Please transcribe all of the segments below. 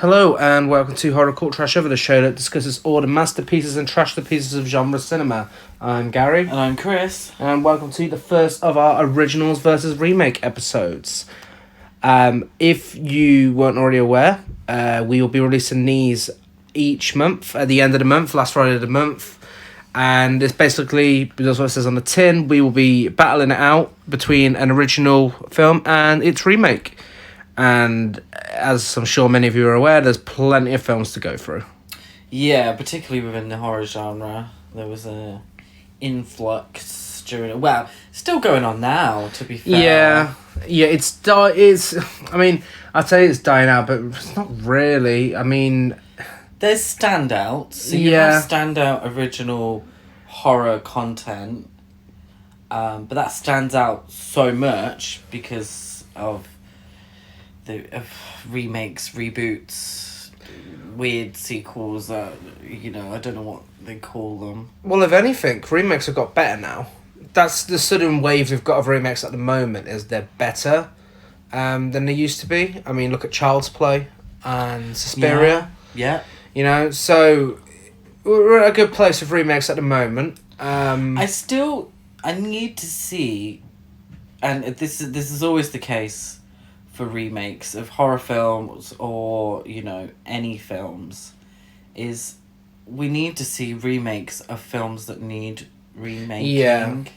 Hello and welcome to Horror Cult Trash Over, the show that discusses all the masterpieces and trash the pieces of genre cinema. I'm Gary. And I'm Chris. And welcome to the first of our originals versus remake episodes. If you weren't already aware, we will be releasing these each month at the end of the month, last Friday of the month. And it's basically, because what it says on the tin, we will be battling it out between an original film and its remake. And as I'm sure many of you are aware, there's plenty of films to go through. Yeah, particularly within the horror genre, there was a influx during. Well, still going on now. To be fair. Yeah, it's. I mean, I'd say it's dying out, but it's not really. I mean, there's standouts. So you have standout original horror content, but that stands out so much because of remakes, reboots, weird sequels. I don't know what they call them. Well, if anything, remakes have got better now. That's the sudden wave we've got of remakes at the moment. Is they're better than they used to be. I mean, look at Child's Play and Suspiria. Yeah. So we're at a good place with remakes at the moment. I need to see, and this is always the case for remakes of horror films or any films, is we need to see remakes of films that need remaking.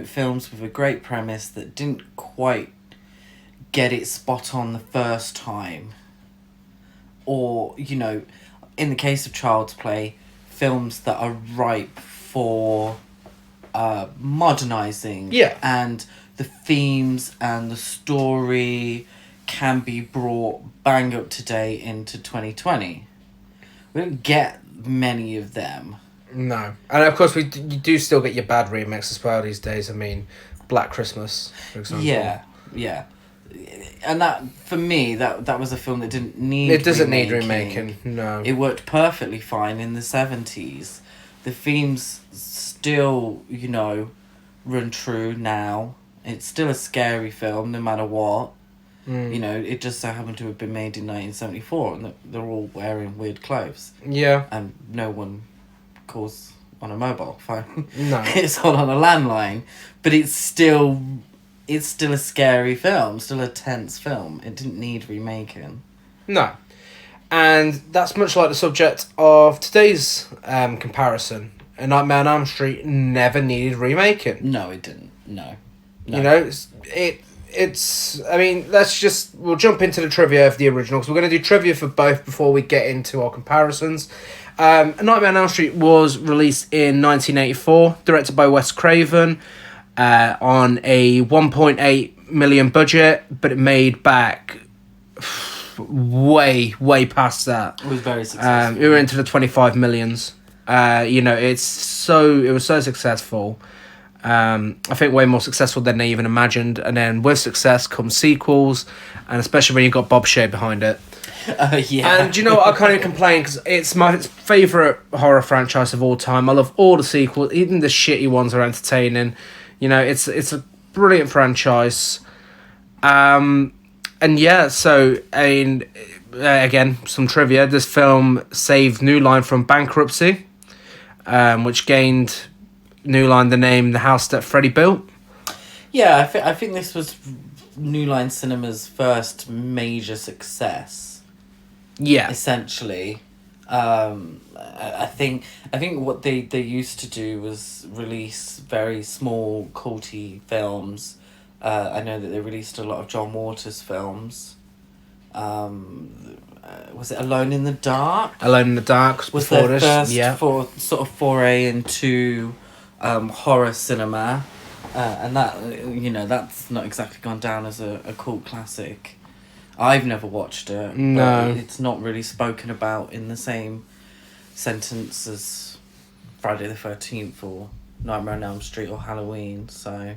Films with a great premise that didn't quite get it spot on the first time, or in the case of Child's Play, films that are ripe for modernizing. And the themes and the story can be brought bang up to date into 2020. We don't get many of them. No. And of course, you do still get your bad remakes as well these days. I mean, Black Christmas, for example. Yeah. And that, for me, that was a film that didn't need It doesn't need remaking, no. It worked perfectly fine in the 70s. The themes still, run true now. It's still a scary film, no matter what. It just so happened to have been made in 1974, and they're all wearing weird clothes. Yeah. And no one calls on a mobile phone. No. It's all on a landline. But it's still a scary film, still a tense film. It didn't need remaking. No. And that's much like the subject of today's comparison. A Nightmare on Elm Street never needed remaking. No, it didn't. No. We'll jump into the trivia of the original, because we're going to do trivia for both before we get into our comparisons. A Nightmare on Elm Street was released in 1984, directed by Wes Craven, on a 1.8 million budget, but it made back way past that. It was very successful. We were into the 25 millions. It was so successful. I think way more successful than they even imagined, and then with success comes sequels, and especially when you've got Bob Shea behind it. Yeah. And what, I can't even complain, because it's my favourite horror franchise of all time. I love all the sequels, even the shitty ones are entertaining. It's a brilliant franchise. Again, some trivia. This film saved New Line from bankruptcy, which gained New Line the name The House That Freddy Built. Yeah, I think this was New Line Cinema's first major success. Yeah. Essentially. I think what they used to do was release very small, culty films. I know that they released a lot of John Waters films. Was it Alone in the Dark? Alone in the Dark was their first sort of foray into horror cinema, and that that's not exactly gone down as a cult classic. I've never watched it. No, but it's not really spoken about in the same sentence as Friday the 13th or Nightmare on Elm Street or Halloween. So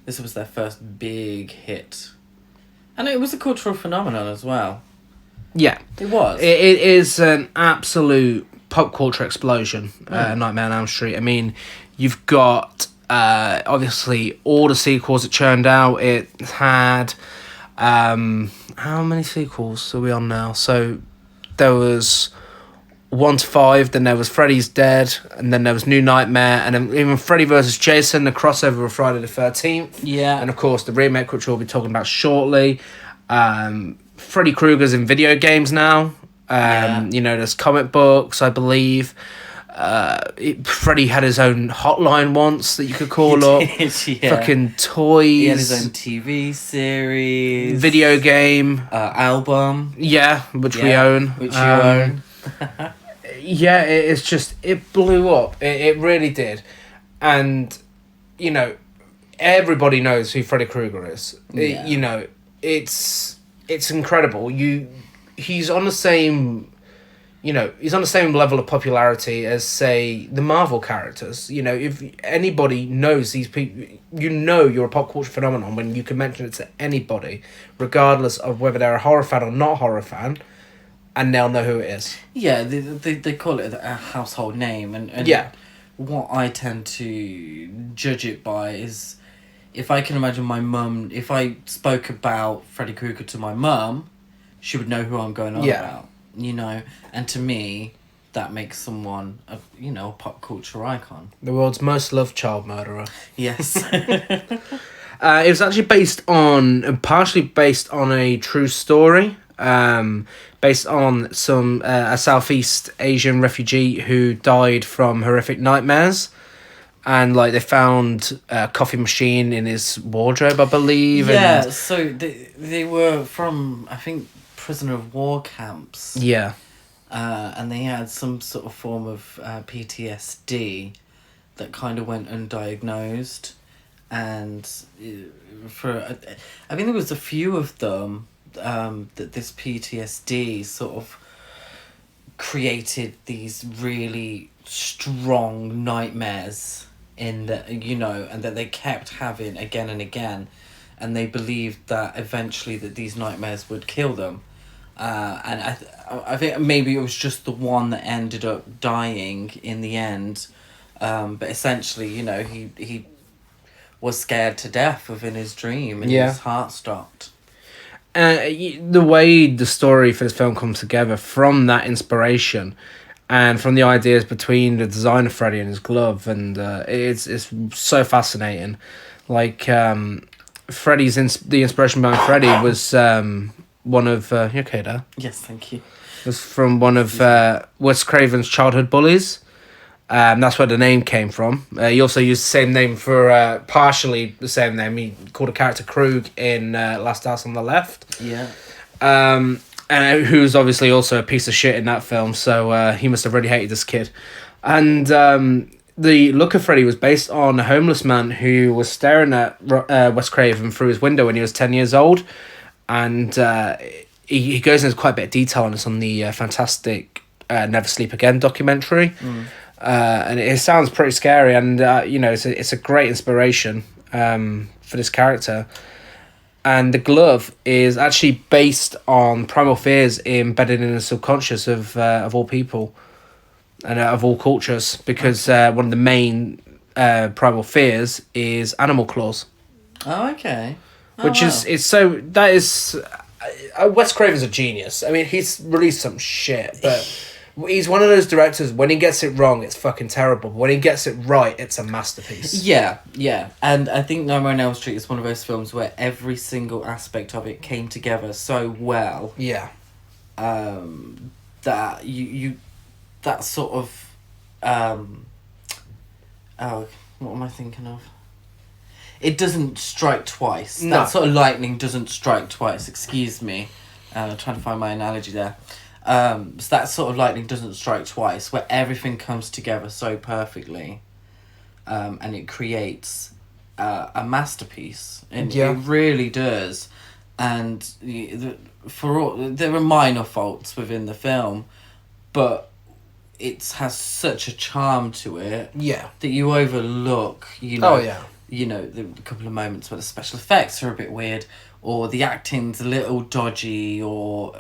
this was their first big hit, and it was a cultural phenomenon as well. Yeah, it was. It is an absolute pop culture explosion. Nightmare on Elm Street. I mean, you've got obviously all the sequels it churned out. It had how many sequels are we on now? So there was 1 to 5, then there was Freddy's Dead, and then there was New Nightmare, and then even Freddy vs. Jason, the crossover with Friday the 13th. Yeah. And of course, the remake, which we'll be talking about shortly. Freddy Krueger's in video games now. You know, there's comic books, I believe. Freddy had his own hotline once that you could call up. Fucking toys. He had his own TV series. Video game. Album. Yeah, which we own. Which you own. Yeah, it's just, it blew up. It really did. And, you know, everybody knows who Freddy Krueger is. Yeah. You know, it's incredible. He's on the same, you know, he's on the same level of popularity as, say, the Marvel characters. You know, if anybody knows these people, you know you're a pop culture phenomenon when you can mention it to anybody, regardless of whether they're a horror fan or not a horror fan, and they'll know who it is. Yeah, they call it a household name, and yeah. What I tend to judge it by is, if I can imagine my mum, if I spoke about Freddy Krueger to my mum, she would know who I'm going on about, you know, and to me, that makes someone a pop culture icon. The world's most loved child murderer. Yes. It was actually partially based on a true story. Based on some a Southeast Asian refugee who died from horrific nightmares, and like they found a coffee machine in his wardrobe, I believe. Yeah, and so they were from, I think, prisoner of war camps. Yeah. And they had some sort of form of PTSD that kind of went undiagnosed, and I think there was a few of them. That this PTSD sort of created these really strong nightmares and that they kept having again and again, and they believed that eventually that these nightmares would kill them, and I think maybe it was just the one that ended up dying in the end, but essentially, you know, he was scared to death within his dream, and his heart stopped. The way the story for this film comes together from that inspiration and from the ideas between the design of Freddy and his glove, and it's so fascinating. Like, the inspiration behind Freddy was one of... you okay there? Yes, thank you. Was from one of Wes Craven's childhood bullies. That's where the name came from. He also used the same name for partially the same name. He called a character Krug in Last House on the Left. Yeah. And who's obviously also a piece of shit in that film. So he must have really hated this kid. And the look of Freddy was based on a homeless man who was staring at Wes Craven through his window when he was 10 years old. And he goes into quite a bit of detail on this on the fantastic Never Sleep Again documentary. And it sounds pretty scary, and it's a great inspiration for this character. And the glove is actually based on primal fears embedded in the subconscious of all people and of all cultures, because one of the main primal fears is animal claws. Oh, okay. Wes Craven's a genius. I mean, he's released some shit, but he's one of those directors, when he gets it wrong, it's fucking terrible. But when he gets it right, it's a masterpiece. Yeah. And I think Nightmare on Elm Street is one of those films where every single aspect of it came together so well. Yeah. That you that sort of... what am I thinking of? It doesn't strike twice. No. That sort of lightning doesn't strike twice, excuse me. I'm trying to find my analogy there. So that sort of lightning doesn't strike twice, where everything comes together so perfectly, and it creates a masterpiece. And it really does. And there are minor faults within the film, but it has such a charm to it that you overlook. The couple of moments where the special effects are a bit weird, or the acting's a little dodgy, or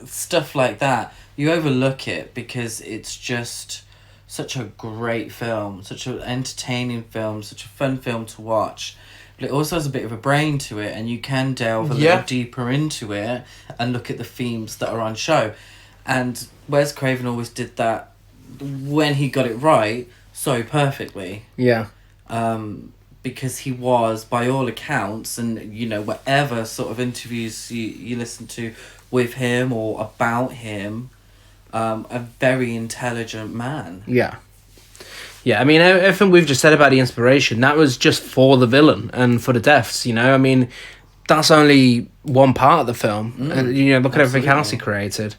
stuff like that. You overlook it because it's just such a great film, such an entertaining film, such a fun film to watch. But it also has a bit of a brain to it, and you can delve a little deeper into it and look at the themes that are on show. And Wes Craven always did that when he got it right so perfectly. Yeah. Because he was, by all accounts, and you know, whatever sort of interviews you listen to with him or about him, a very intelligent man. Yeah. Yeah, I mean, everything we've just said about the inspiration, that was just for the villain and for the deaths, you know? I mean, that's only one part of the film. And, you know, look at everything else he created.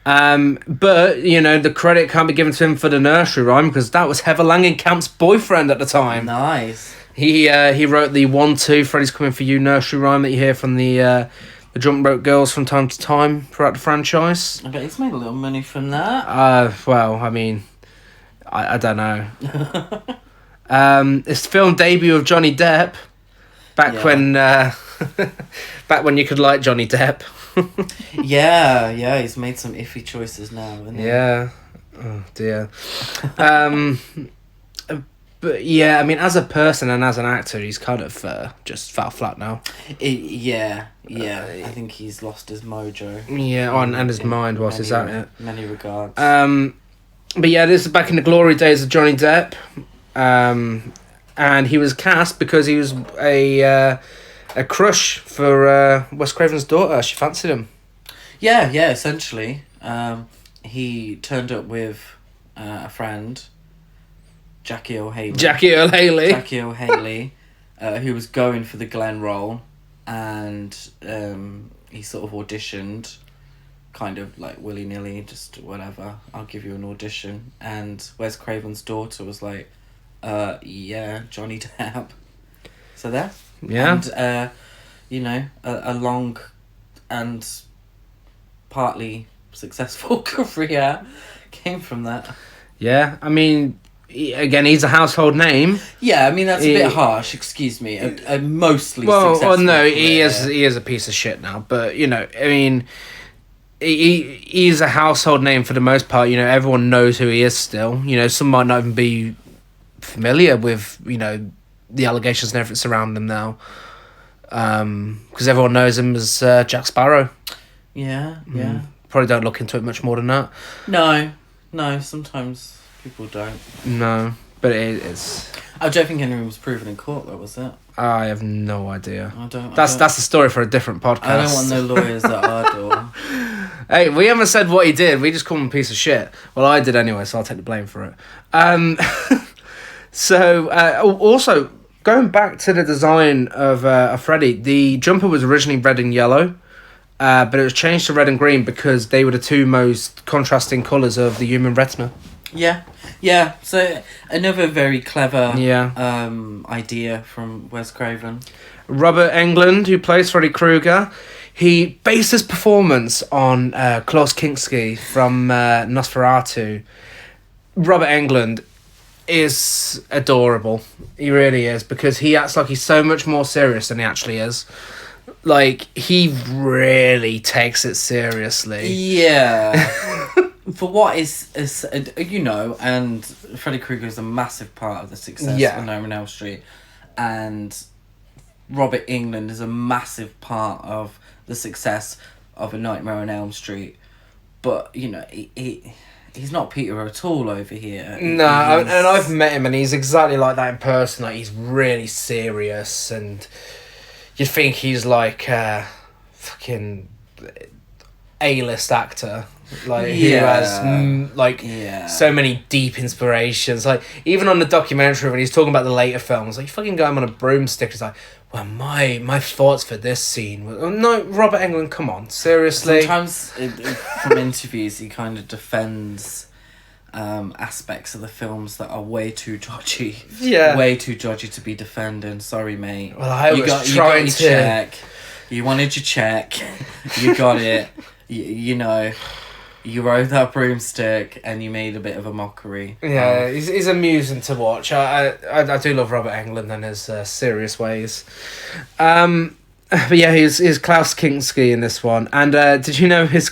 But, you know, the credit can't be given to him for the nursery rhyme because that was Heather Langenkamp's boyfriend at the time. Nice. He wrote the 1-2 Freddy's Coming For You nursery rhyme that you hear from the Jump Rope Girls from time to time throughout the franchise. I bet he's made a little money from that. Well, I mean, I don't know. It's the film debut of Johnny Depp. Back when you could like Johnny Depp. yeah, he's made some iffy choices now, hasn't he? Yeah. Oh dear. But yeah, I mean, as a person and as an actor, he's kind of just fell flat now. I think he's lost his mojo. Yeah, and his mind whilst he's at it. In many regards. But yeah, this is back in the glory days of Johnny Depp. And he was cast because he was a crush for Wes Craven's daughter. She fancied him. Yeah, essentially. He turned up with a friend, Jackie O'Haley, who was going for the Glenn role, and he sort of auditioned, kind of like willy-nilly, just whatever, I'll give you an audition. And Wes Craven's daughter was like, yeah, Johnny Depp. So there. Yeah. And, you know, a long and partly successful career came from that. Yeah, I mean, again, he's a household name. Yeah, I mean, that's a bit harsh, excuse me. A mostly successful no, career. he is a piece of shit now. But, you know, I mean, he's a household name for the most part. You know, everyone knows who he is still. You know, some might not even be familiar with, you know, the allegations and everything surrounding him now. Because everyone knows him as Jack Sparrow. Yeah. Probably don't look into it much more than that. No, sometimes people don't. No, but it's... I don't think anyone was proven in court, though, was it? I have no idea. That's a story for a different podcast. I don't want no lawyers at our door. Hey, we haven't said what he did. We just call him a piece of shit. Well, I did anyway, so I'll take the blame for it. So, also, going back to the design of Freddy, the jumper was originally red and yellow, but it was changed to red and green because they were the two most contrasting colours of the human retina. Yeah. So another very clever Yeah. idea from Wes Craven. Robert Englund, who plays Freddy Krueger, he based his performance on Klaus Kinski from Nosferatu. Robert Englund is adorable. He really is, because he acts like he's so much more serious than he actually is. Like, he really takes it seriously. Yeah. For what is you know, and Freddy Krueger is a massive part of the success of Nightmare on Elm Street, and Robert Englund is a massive part of the success of A Nightmare on Elm Street. But, you know, he's not Peter O'Toole over here. No, and I've met him, and he's exactly like that in person. Like, he's really serious, and you'd think he's like a fucking A-list actor. Like, who has so many deep inspirations. Like, even on the documentary when he's talking about the later films, like, you fucking got him on a broomstick. He's like, well, my thoughts for this scene were... No, Robert Englund, come on, seriously. Sometimes from interviews he kind of defends aspects of the films that are way too dodgy. Yeah. Way too dodgy to be defending. Sorry, mate. Well, I was trying to... check. You wanted your check. You got it. You know... You rode that broomstick and you made a bit of a mockery. Yeah, he's amusing to watch. I do love Robert Englund and his serious ways. But yeah, he's Klaus Kinski in this one. And did you know his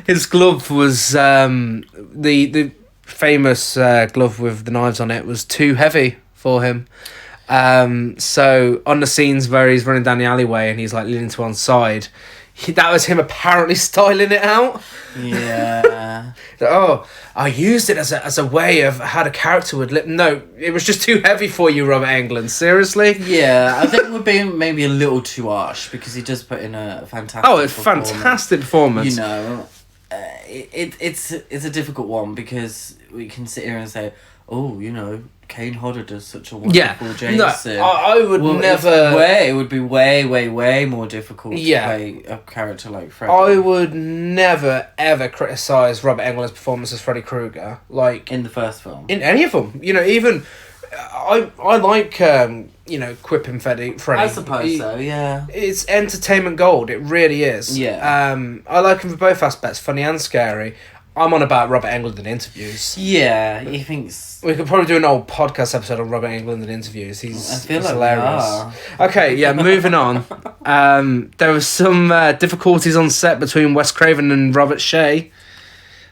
his glove was the famous glove with the knives on it was too heavy for him. So on the scenes where he's running down the alleyway and he's like leaning to one side, That was him apparently styling it out. Yeah. Oh, I used it as a way of how the character would look. No, it was just too heavy for you, Robert Englund. Seriously? Yeah, I think we're being maybe a little too harsh because he does put in a fantastic. Oh, it's fantastic performance. You know, it's a difficult one because we can sit here and say, oh, you know, Kane Hodder does such a wonderful Jason. No, I would never. It would be way more difficult to play a character like Freddy. I would never ever criticize Robert Englund's performance as Freddy Krueger, like in the first film. In any of them, you know, even I like quipping Freddy. I suppose so. Yeah, it's entertainment gold. It really is. Yeah. I like him for both aspects, funny and scary. I'm on about Robert Englund in interviews. Yeah, he thinks... We could probably do an old podcast episode on Robert Englund in interviews. He's hilarious. We are. Okay, yeah, moving on. There was some difficulties on set between Wes Craven and Robert Shea,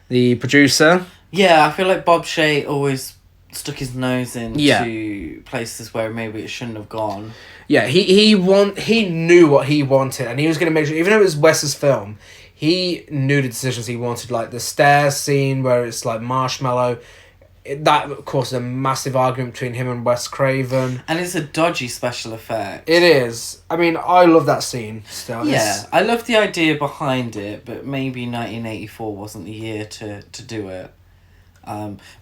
the producer. Yeah, I feel like Bob Shea always stuck his nose into places where maybe it shouldn't have gone. Yeah, he knew what he wanted, and he was going to make sure, even though it was Wes's film, he knew the decisions he wanted, like the stairs scene where it's like marshmallow. That, of course, is a massive argument between him and Wes Craven. And it's a dodgy special effect. It is. I mean, I love that scene still. Yeah, I love the idea behind it, but maybe 1984 wasn't the year to do it.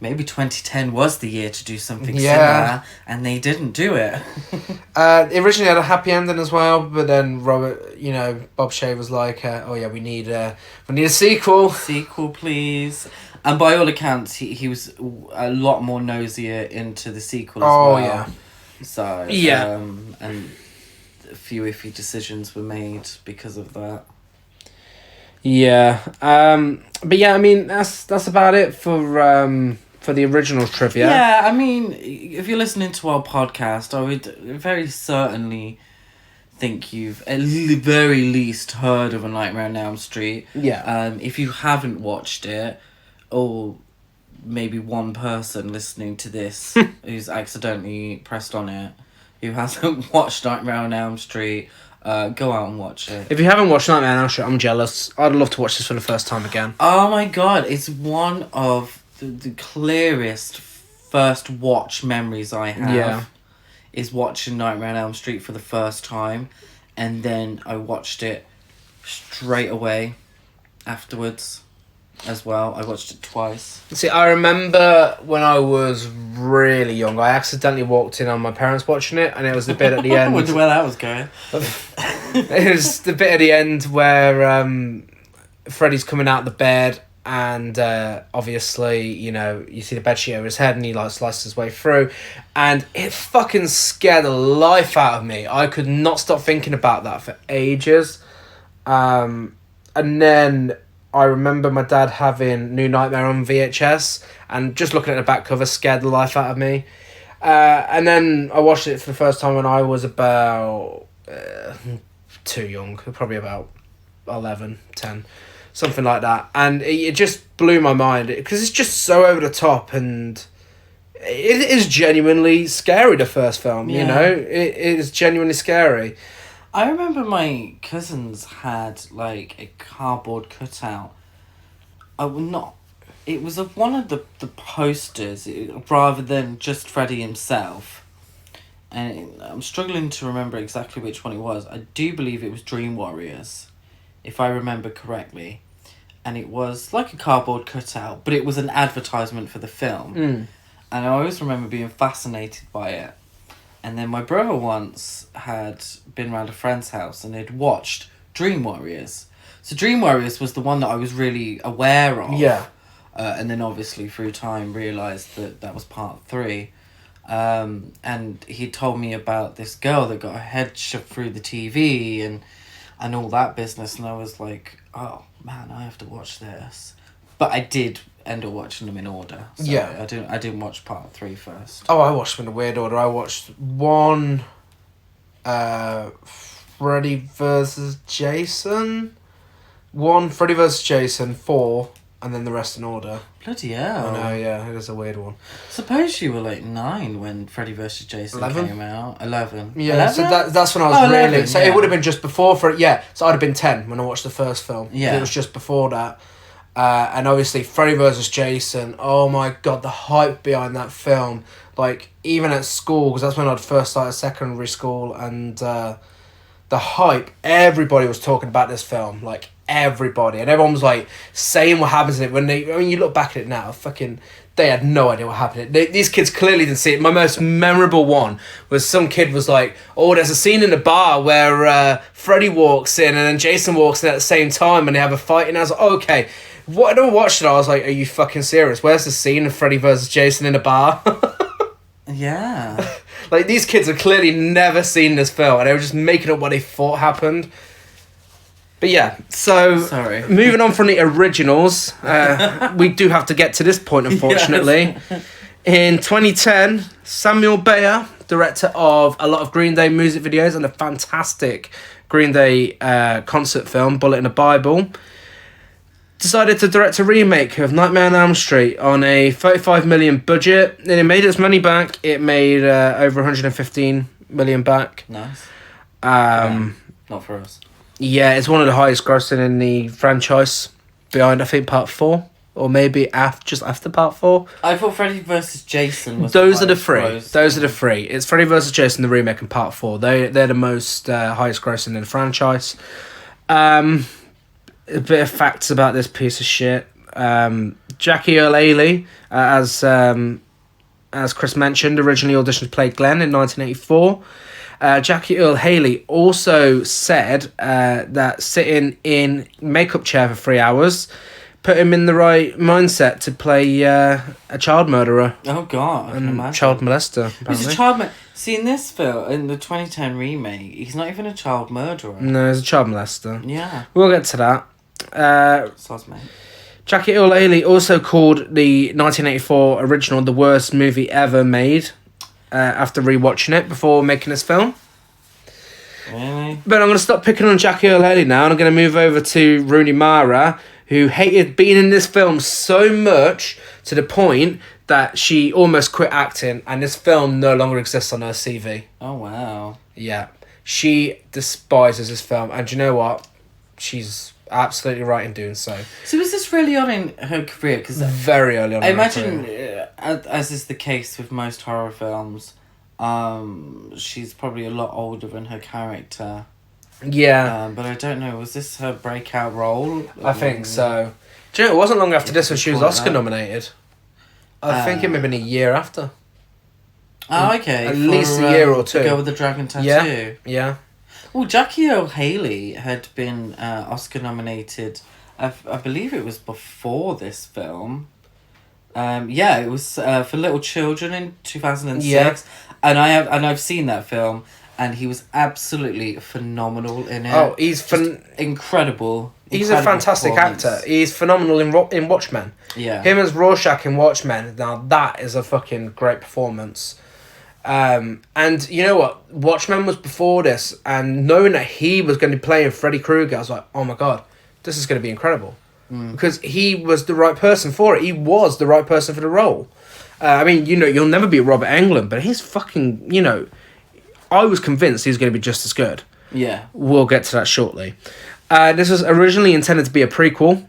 Maybe 2010 was the year to do something similar, and they didn't do it. It originally had a happy ending as well, but then Bob Shea was like, "Oh yeah, we need a sequel. Sequel, please." And by all accounts, he was a lot more nosier into the sequel as well. Oh yeah. So and a few iffy decisions were made because of that. Yeah, but yeah, I mean that's about it for the original trivia. Yeah, I mean, if you're listening to our podcast, I would very certainly think you've at the very least heard of A Nightmare on Elm Street. Yeah. If you haven't watched it, or maybe one person listening to this who's accidentally pressed on it, who hasn't watched Nightmare on Elm Street. Go out and watch it. If you haven't watched Nightmare on Elm Street, I'm jealous. I'd love to watch this for the first time again. Oh my god, it's one of the clearest first watch memories I have. Yeah. Is watching Nightmare on Elm Street for the first time, and then I watched it straight away afterwards as well. I watched it twice. See, I remember when I was really young, I accidentally walked in on my parents watching it, and it was the bit at the end. I wonder where that was going. It was the bit at the end where Freddy's coming out of the bed, and obviously, you see the bedsheet over his head, and he like slices his way through, and it fucking scared the life out of me. I could not stop thinking about that for ages. And then I remember my dad having New Nightmare on VHS, and just looking at the back cover scared the life out of me. And then I watched it for the first time when I was about too young, probably about 11, 10, something like that. And it just blew my mind, because it's just so over the top, and it is genuinely scary, the first film, It is genuinely scary. I remember my cousins had like a cardboard cutout. It was of one of the posters rather than just Freddy himself. And I'm struggling to remember exactly which one it was. I do believe it was Dream Warriors, if I remember correctly. And it was like a cardboard cutout, but it was an advertisement for the film. Mm. And I always remember being fascinated by it. And then my brother once had been around a friend's house and had watched Dream Warriors. So Dream Warriors was the one that I was really aware of. Yeah. And then obviously through time realised that was part 3. And he told me about this girl that got her head shoved through the TV and all that business. And I was like, oh man, I have to watch this. But I did end up watching them in order. So yeah. I didn't watch part 3 first. Oh, I watched them in a weird order. I watched 1, Freddy vs. Jason. 1, Freddy vs. Jason. 4, and then the rest in order. Bloody hell. I know, yeah, it is a weird one. Suppose you were like 9 when Freddy vs. Jason 11? came out. 11. Yeah, 11? so that's when I was really... 11, so yeah. it would have been just before... so I'd have been 10 when I watched the first film. Yeah. It was just before that. And obviously, Freddy vs. Jason, oh my god, the hype behind that film. Like, even at school, because that's when I'd first started secondary school, and the hype, everybody was talking about this film. Like, everybody. And everyone was, like, saying what happens in it. When you look back at it now, they had no idea what happened. These kids clearly didn't see it. My most memorable one was some kid was like, oh, there's a scene in the bar where Freddy walks in and then Jason walks in at the same time and they have a fight. And I was like, oh, okay. I never watched it. I was like, are you fucking serious? Where's the scene of Freddy versus Jason in a bar? Yeah. Like, these kids have clearly never seen this film and they were just making up what they thought happened. But yeah, so Sorry. Moving on from the originals, we do have to get to this point, unfortunately. Yes. In 2010, Samuel Bayer, director of a lot of Green Day music videos and a fantastic Green Day concert film, Bullet in the Bible, decided to direct a remake of Nightmare on Elm Street on a $35 million budget, and it made its money back. It made over $115 million back. Nice. Not for us. Yeah, it's one of the highest grossing in the franchise, behind, I think, part 4, or maybe just after part 4. I thought Freddy vs. Jason was Those are the three. It's Freddy vs. Jason, the remake, and part 4. They're the most highest grossing in the franchise. A bit of facts about this piece of shit. Jackie Earle Haley, as Chris mentioned, originally auditioned to play Glenn in 1984. Jackie Earle Haley also said that sitting in makeup chair for 3 hours put him in the right mindset to play a child murderer. Oh god, I can imagine. Child molester, apparently. He's a child See, in this film, in the 2010 remake, he's not even a child murderer. No, he's a child molester. Yeah. We'll get to that. Soz, mate. Jackie Earle Haley also called the 1984 original the worst movie ever made. After rewatching it before making this film. Really? But I'm going to stop picking on Jackie Earle Haley now, and I'm going to move over to Rooney Mara, who hated being in this film so much to the point that she almost quit acting, and this film no longer exists on her CV. Oh, wow. Yeah. She despises this film, and do you know what? She's absolutely right in doing so. So was this really on in her career? Cause very early on I in imagine, her career. as is the case with most horror films, she's probably a lot older than her character. Yeah. But I don't know, was this her breakout role? I think so. Do you know, it wasn't long after this when she was Oscar nominated. I think it may have been a year after. Oh, okay. At least a year or two. The Girl with the Dragon Tattoo. Yeah. Well, Jackie Earle Haley had been Oscar nominated. I believe it was before this film. It was for Little Children in 2006. Yeah. And I've seen that film, and he was absolutely phenomenal in it. Oh, he's incredible. He's a fantastic actor. He's phenomenal in Watchmen. Yeah. Him as Rorschach in Watchmen. Now that is a fucking great performance. And you know what? Watchmen was before this, and knowing that he was going to be playing Freddy Krueger, I was like, oh my god, this is going to be incredible. Because he was the right person for it. He was the right person for the role. I mean, you know, you'll never be Robert Englund, but he's fucking, you know, I was convinced he was going to be just as good. Yeah. We'll get to that shortly. This was originally intended to be a prequel,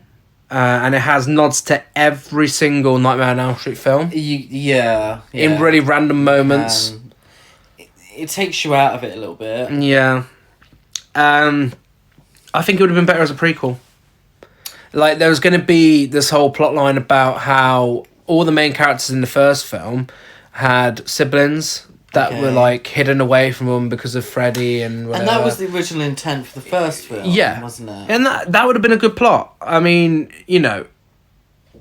and it has nods to every single Nightmare on Elm Street film. Yeah. In really random moments. It takes you out of it a little bit. Yeah. I think it would have been better as a prequel. Like, there was going to be this whole plot line about how all the main characters in the first film had siblings that were, like, hidden away from them because of Freddy and whatever. And that was the original intent for the first film, wasn't it? And that would have been a good plot. I mean, you know,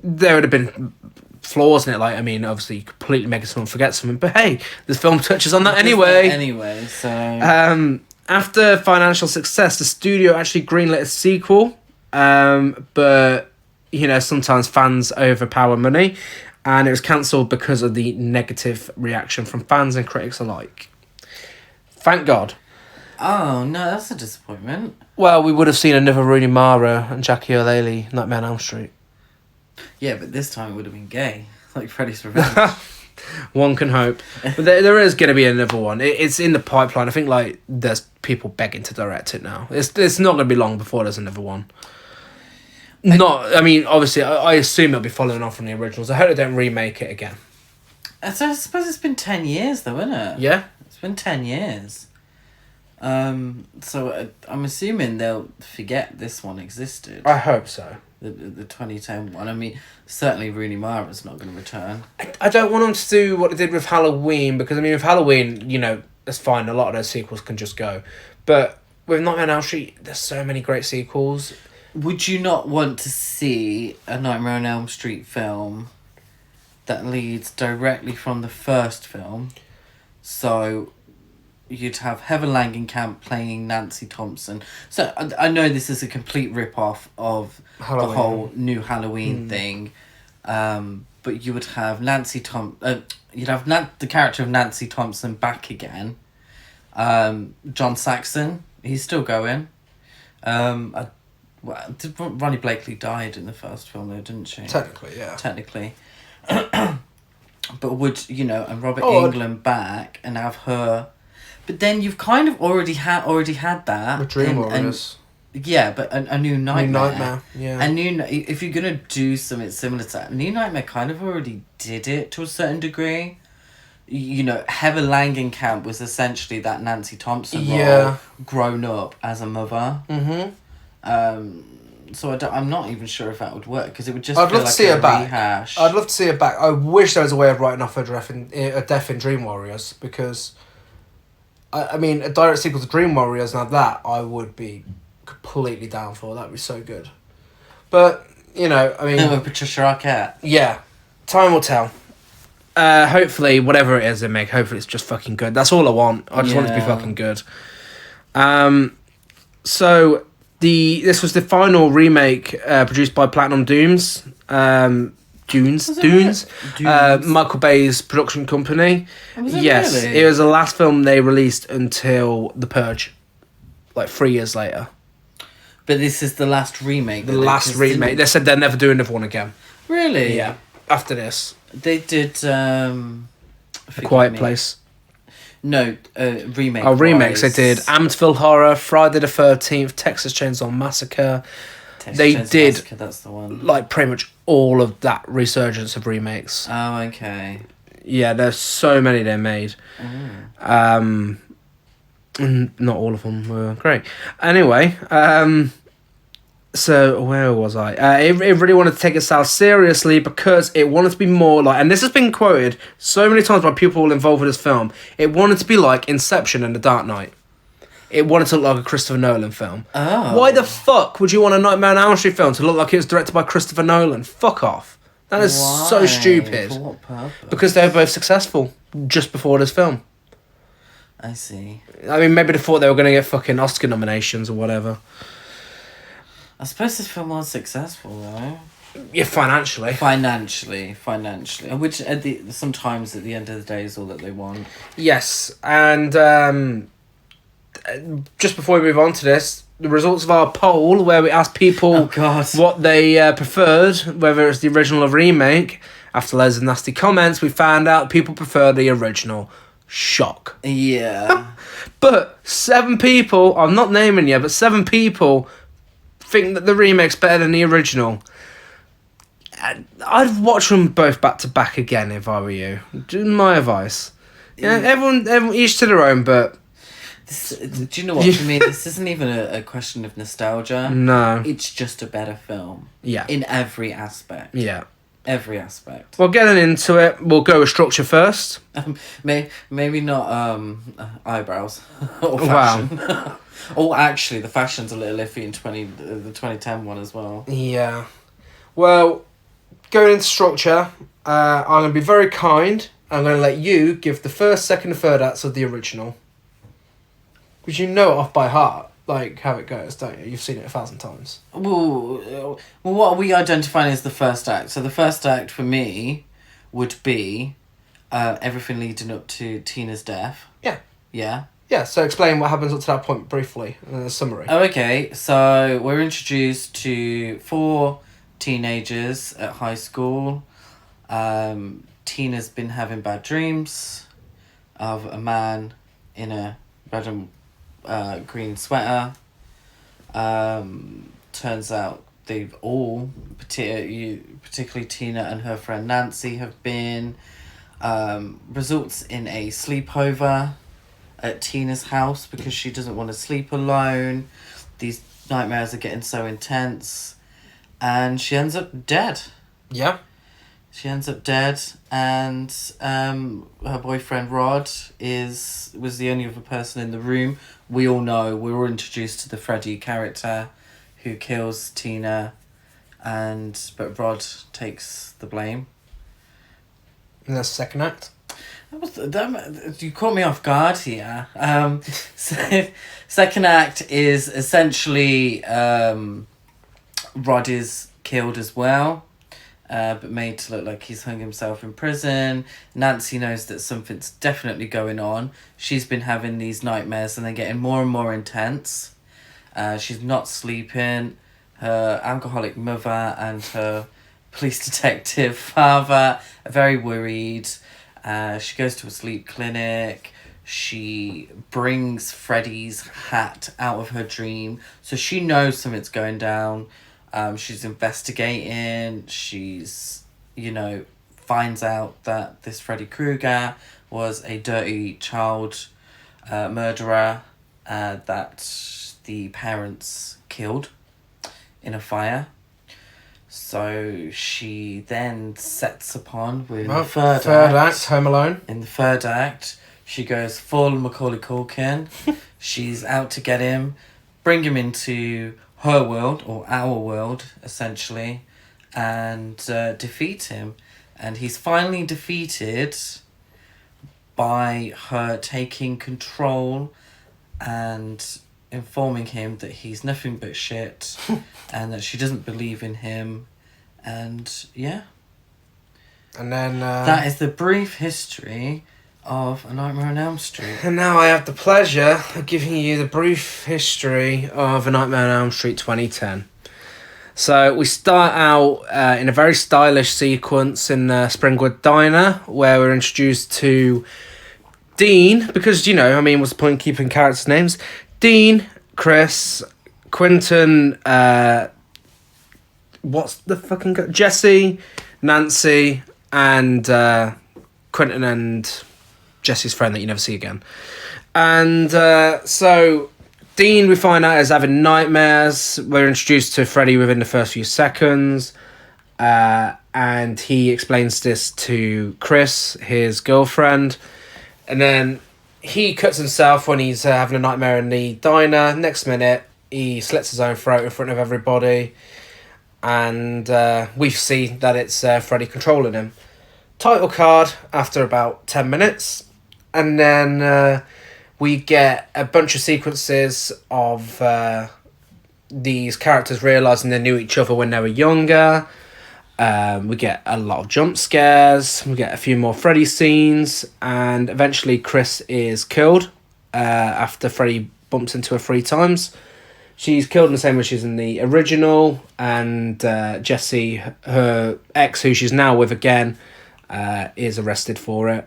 there would have been flaws in it. Like, I mean, obviously, completely making someone forget something. But hey, this film touches on that anyway. So... after financial success, the studio actually greenlit a sequel. But, you know, sometimes fans overpower money. And it was cancelled because of the negative reaction from fans and critics alike. Thank God. Oh, no, that's a disappointment. Well, we would have seen another Rooney Mara and Jackie Earle Haley, Nightmare on Elm Street. Yeah, but this time it would have been gay, like Freddy's Revenge. One can hope. But there is going to be another one. It's in the pipeline. I think like there's people begging to direct it now. It's not going to be long before there's another one. I mean, obviously, I assume it'll be following on from the originals. I hope they don't remake it again. So I suppose it's been 10 years though, isn't it? Yeah? It's been 10 years. So I'm assuming they'll forget this one existed. I hope so. The 2010 one. I mean, certainly Rooney Mara's not going to return. I don't want them to do what they did with Halloween, because, I mean, with Halloween, you know, it's fine. A lot of those sequels can just go. But with Nightmare on Elm Street, there's so many great sequels. Would you not want to see a Nightmare on Elm Street film that leads directly from the first film? So you'd have Heather Langenkamp playing Nancy Thompson. So I know this is a complete rip-off of Halloween. the whole new Halloween thing. But you would have you'd have the character of Nancy Thompson back again. John Saxon, he's still going. Ronnie Blakely died in the first film though, didn't she? Technically, yeah. Technically. But would, and Robert Englund back and have her... But then you've kind of already had that. With Dream Warriors. Yeah, but a New Nightmare. New Nightmare, yeah. If you're going to do something similar to that, New Nightmare kind of already did it to a certain degree. Heather Langenkamp was essentially that Nancy Thompson role, grown up as a mother. Mm-hmm. So I'm not even sure if that would work, because it would just I'd feel love like to see her back. rehash. I'd love to see her back. I wish there was a way of writing off her death in Dream Warriors, because, I mean, a direct sequel to Dream Warriors, now that I would be completely down for. That'd be so good. But, I mean... with Patricia Arquette. Yeah. Time will tell. Hopefully, whatever it is they make, hopefully it's just fucking good. That's all I want. I just want it to be fucking good. So... This was the final remake produced by Platinum Dunes. Dunes. Michael Bay's production company. Yes, really? It was the last film they released until The Purge, like 3 years later. But this is the last remake. The last remake. They said they're never doing another one again. Really? Yeah. After this. They did... A Quiet Place. No, remake. Oh, remakes. They did Amityville Horror, Friday the 13th, Texas Chainsaw Massacre. Massacre, that's the one. Like pretty much all of that resurgence of remakes. Oh, okay. Yeah, there's so many they made. Mm. Not all of them were great. Anyway, so where was I? It really wanted to take itself seriously because it wanted to be more like, and this has been quoted so many times by people involved with this film, it wanted to be like Inception and The Dark Knight. It wanted to look like a Christopher Nolan film. Oh. Why the fuck would you want a Nightmare on Elm Street film to look like it was directed by Christopher Nolan? Fuck off. That is so stupid. For what purpose? Because they were both successful just before this film. I see. I mean, maybe they thought they were going to get fucking Oscar nominations or whatever. I suppose this film was successful, though. Yeah, financially. Financially. Which, sometimes at the end of the day, is all that they want. Yes, and just before we move on to this, the results of our poll, where we asked people what they preferred, whether it's the original or remake, after loads of nasty comments, we found out people prefer the original. Shock. Yeah. But 7 people, I'm not naming you, but 7 people think that the remake's better than the original. I'd watch them both back to back again if I were you. My advice. Yeah, everyone, each to their own, but... do you know what, for me, this isn't even a question of nostalgia. No. It's just a better film. Yeah. In every aspect. Yeah. Every aspect. Well, getting into it, we'll go with structure first. Maybe not eyebrows or fashion. Wow. Oh, actually, the fashion's a little iffy in the 2010 one as well. Yeah. Well, going into structure, I'm going to be very kind. I'm going to let you give the first, second, and third acts of the original. Because you know it off by heart, like how it goes, don't you? You've seen it 1,000 times. Well, what are we identifying as the first act? So the first act for me would be everything leading up to Tina's death. Yeah. Yeah. Yeah, so explain what happens up to that point briefly, in a summary. Oh, okay. So we're introduced to 4 teenagers at high school. Tina's been having bad dreams of a man in a red and green sweater. Turns out they've all, particularly Tina and her friend Nancy, have been, results in a sleepover at Tina's house because she doesn't want to sleep alone. These nightmares are getting so intense, and she ends up dead. Yeah. She ends up dead, and her boyfriend Rod was the only other person in the room. We all know, we were introduced to the Freddy character who kills Tina, but Rod takes the blame. And the second act? You caught me off guard here. So, second act is essentially Rod is killed as well, but made to look like he's hung himself in prison. Nancy knows that something's definitely going on. She's been having these nightmares and they're getting more and more intense. She's not sleeping. Her alcoholic mother and her police detective father are very worried. She goes to a sleep clinic. She brings Freddy's hat out of her dream. So she knows something's going down. She's investigating. She's, finds out that this Freddy Krueger was a dirty child murderer that the parents killed in a fire. So she then sets upon with the third act, Home Alone. In the third act, she goes full Macaulay Culkin. She's out to get him, bring him into her world, or our world, essentially, and defeat him. And he's finally defeated by her taking control and informing him that he's nothing but shit and that she doesn't believe in him. And yeah. And then that is the brief history of A Nightmare on Elm Street. And now I have the pleasure of giving you the brief history of A Nightmare on Elm Street 2010. So we start out in a very stylish sequence in Springwood Diner, where we're introduced to Dean, because, what's the point in keeping characters' names? Dean, Chris, Quentin, Jesse, Nancy, and Quentin and Jesse's friend that you never see again. And so Dean, we find out, is having nightmares. We're introduced to Freddy within the first few seconds. And he explains this to Chris, his girlfriend. And then he cuts himself when he's having a nightmare in the diner. Next minute, he slits his own throat in front of everybody. And we see that it's Freddy controlling him. Title card after about 10 minutes. And then we get a bunch of sequences of these characters realising they knew each other when they were younger. We get a lot of jump scares. We get a few more Freddy scenes. And eventually Chris is killed after Freddy bumps into her 3 times. She's killed in the same way she's in the original. And Jessie, her ex, who she's now with again, is arrested for it.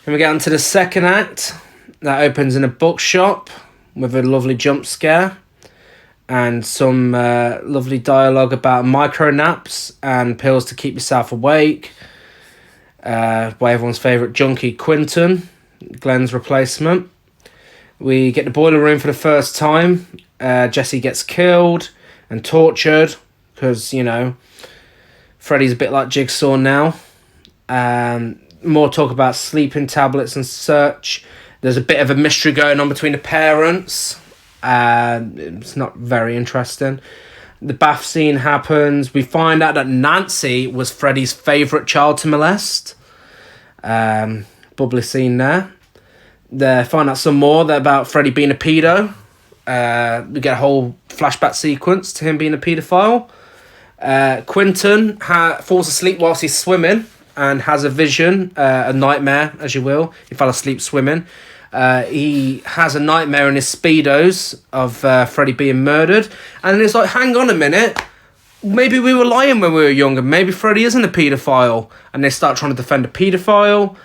And we get on to the second act. That opens in a bookshop with a lovely jump scare. And some lovely dialogue about micro naps and pills to keep yourself awake. By everyone's favourite junkie, Quentin, Glenn's replacement. We get the boiler room for the first time. Jessie gets killed and tortured because, Freddy's a bit like Jigsaw now. More talk about sleeping tablets and such. There's a bit of a mystery going on between the parents. It's not very interesting. The bath scene happens. We find out that Nancy was Freddy's favourite child to molest. Bubbly scene there. They find out some more about Freddy being a pedo. We get a whole flashback sequence to him being a paedophile. Quentin falls asleep whilst he's swimming and has a vision, a nightmare, as you will. He fell asleep swimming. He has a nightmare in his Speedos of Freddy being murdered. And it's like, hang on a minute. maybe we were lying when we were younger. Maybe Freddy isn't a paedophile, and they start trying to defend a paedophile.